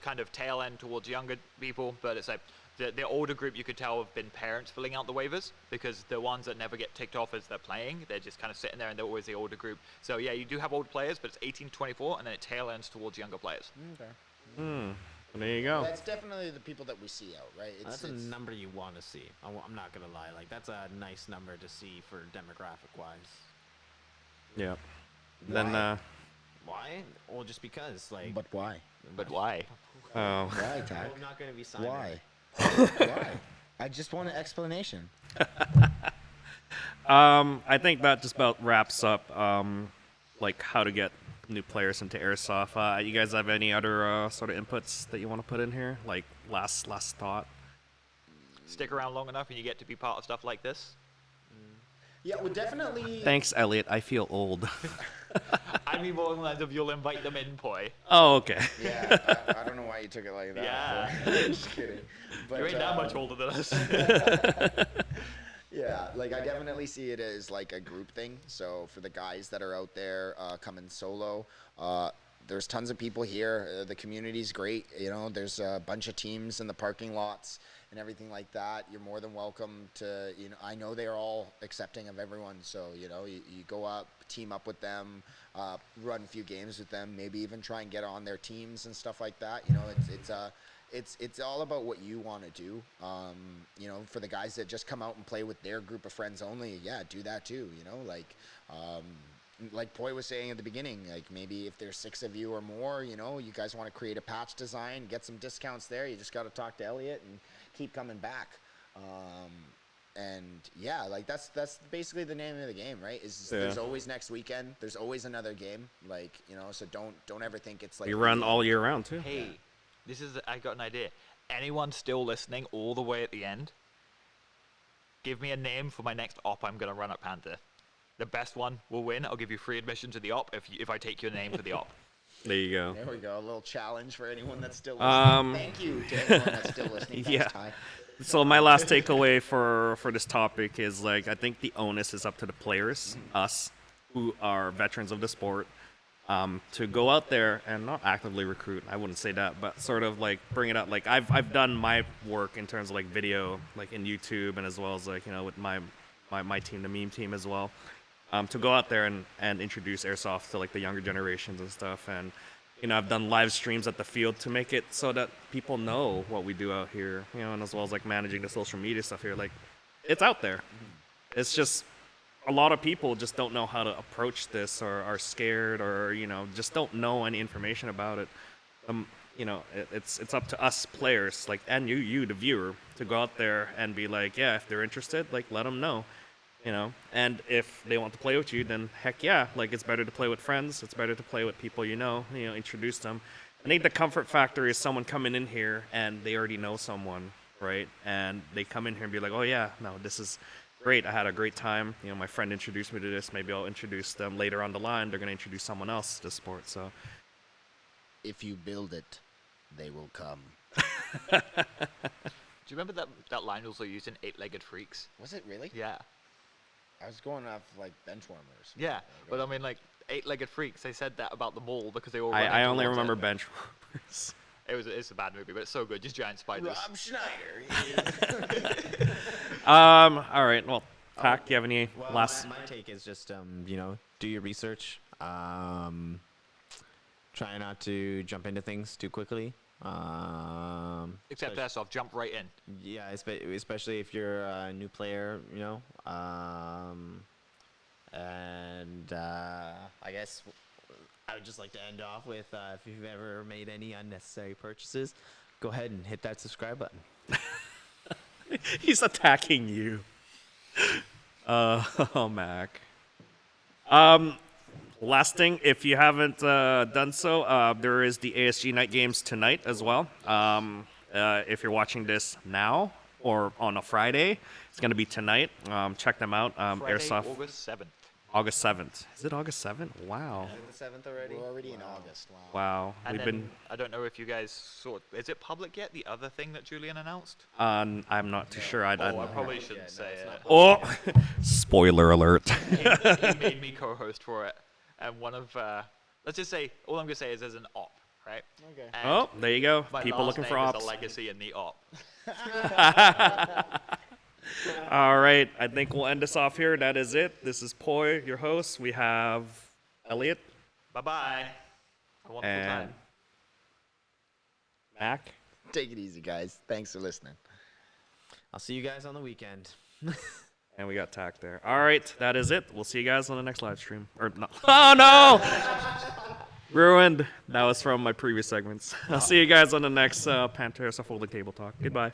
kind of tail end towards younger people, but it's like the older group you could tell have been parents filling out the waivers, because the ones that never get ticked off as they're playing, they're just kind of sitting there and they're always the older group. So yeah, you do have old players, but it's 18 to 24, and then it tail ends towards younger players. Okay. There you go. That's definitely the people that we see out, right? That's a number you want to see. I'm not gonna lie. Like that's a nice number to see for demographic wise. Yeah. Then Why? Well, just because like. But why? But why? Why, Well, Tack? I'm not gonna be signed. Why? Why? I just want an explanation. I think that just about wraps up like how to get new players into Airsoft. You guys have any other sort of inputs that you want to put in here? Like last thought? Stick around long enough and you get to be part of stuff like this. Yeah, well, definitely. Thanks, Elliot. I feel old. I mean, more than lines of you'll invite them in, boy. Oh, okay. Yeah, I don't know why you took it like that. Yeah. Just kidding. But, You ain't that much older than us. Yeah, like I definitely see it as like a group thing. So for the guys that are out there coming solo, there's tons of people here. The community's great. There's a bunch of teams in the parking lots and everything like that. You're more than welcome to. I know they're all accepting of everyone. So you go up, team up with them, run a few games with them, maybe even try and get on their teams and stuff like that. It's all about what you want to do. For the guys that just come out and play with their group of friends only, yeah, do that too. Like Poi was saying at the beginning, like maybe if there's 6 of you or more, you guys want to create a patch design, get some discounts there. You just got to talk to Elliot and keep coming back. And yeah, like that's basically the name of the game, right? There's always next weekend. There's always another game. So don't ever think it's like We run all year round too. Hey, I got an idea. Anyone still listening all the way at the end? Give me a name for my next op I'm going to run at Panther. The best one will win. I'll give you free admission to the op if I take your name for the op. There you go. There we go. A little challenge for anyone that's still listening. Thank you to everyone that's still listening. Thanks, Yeah. Ty. So my last takeaway for this topic is like I think the onus is up to the players, us, who are veterans of the sport, to go out there and not actively recruit. I wouldn't say that, but sort of like bring it up. Like I've done my work in terms of like video, like in YouTube, and as well as like with my team, the meme team as well. To go out there and introduce Airsoft to like the younger generations and stuff. And I've done live streams at the field to make it so that people know what we do out here, and as well as like managing the social media stuff here. Like it's out there. It's just a lot of people just don't know how to approach this, or are scared, or just don't know any information about it. It's up to us players, like, and you the viewer, to go out there and be like, yeah, if they're interested, like, let them know. And if they want to play with you, then heck yeah, like it's better to play with friends. It's better to play with people introduce them. I think the comfort factor is someone coming in here and they already know someone, right? And they come in here and be like, oh yeah, no, this is great. I had a great time. My friend introduced me to this. Maybe I'll introduce them later on the line. They're going to introduce someone else to the sport. So If you build it, they will come. Do you remember that line also used in 8-Legged Freaks? Was it really? Yeah. I was going off like benchwarmers. Yeah, but I mean, like, 8-Legged Freaks, they said that about the mall because they all I only towards remember it. bench warmers. It's a bad movie, but it's so good. Just giant spiders. Rob Schneider. All right. Well, Pac, do you have any Well, last? my take is just do your research. Try not to jump into things too quickly. Except Airsoft, jump right in. Yeah, especially if you're a new player, you know. I guess I would just like to end off with if you've ever made any unnecessary purchases, go ahead and hit that subscribe button. He's attacking you. Oh, Mac. Last thing, if you haven't done so, there is the ASG Night Games tonight as well. If you're watching this now or on a Friday, it's going to be tonight. Check them out. Friday, Airsoft. August 7th. August 7th. Is it August 7th? Wow. The 7th already? We're already in August. Wow. Wow. And We've then, been. I don't know if you guys saw. Is it public yet? The other thing that Julian announced? I'm not too sure. I I probably shouldn't say it. Oh, spoiler alert. He made me co-host for it, and one of let's just say all I'm gonna say is there's an op, right? Okay. And Oh, there you go. my People last looking for name ops. is a legacy in the op. All right, I think we'll end this off here. That is it. This is Poi, your host. We have Elliot Bye bye. A wonderful and time. Mac. Take it easy, guys. Thanks for listening. I'll see you guys on the weekend. And we got Tack there. All right, that is it. We'll see you guys on the next live stream. Or not. Oh, no! Ruined. That was from my previous segments. I'll see you guys on the next Panther Folding Table Talk. Goodbye.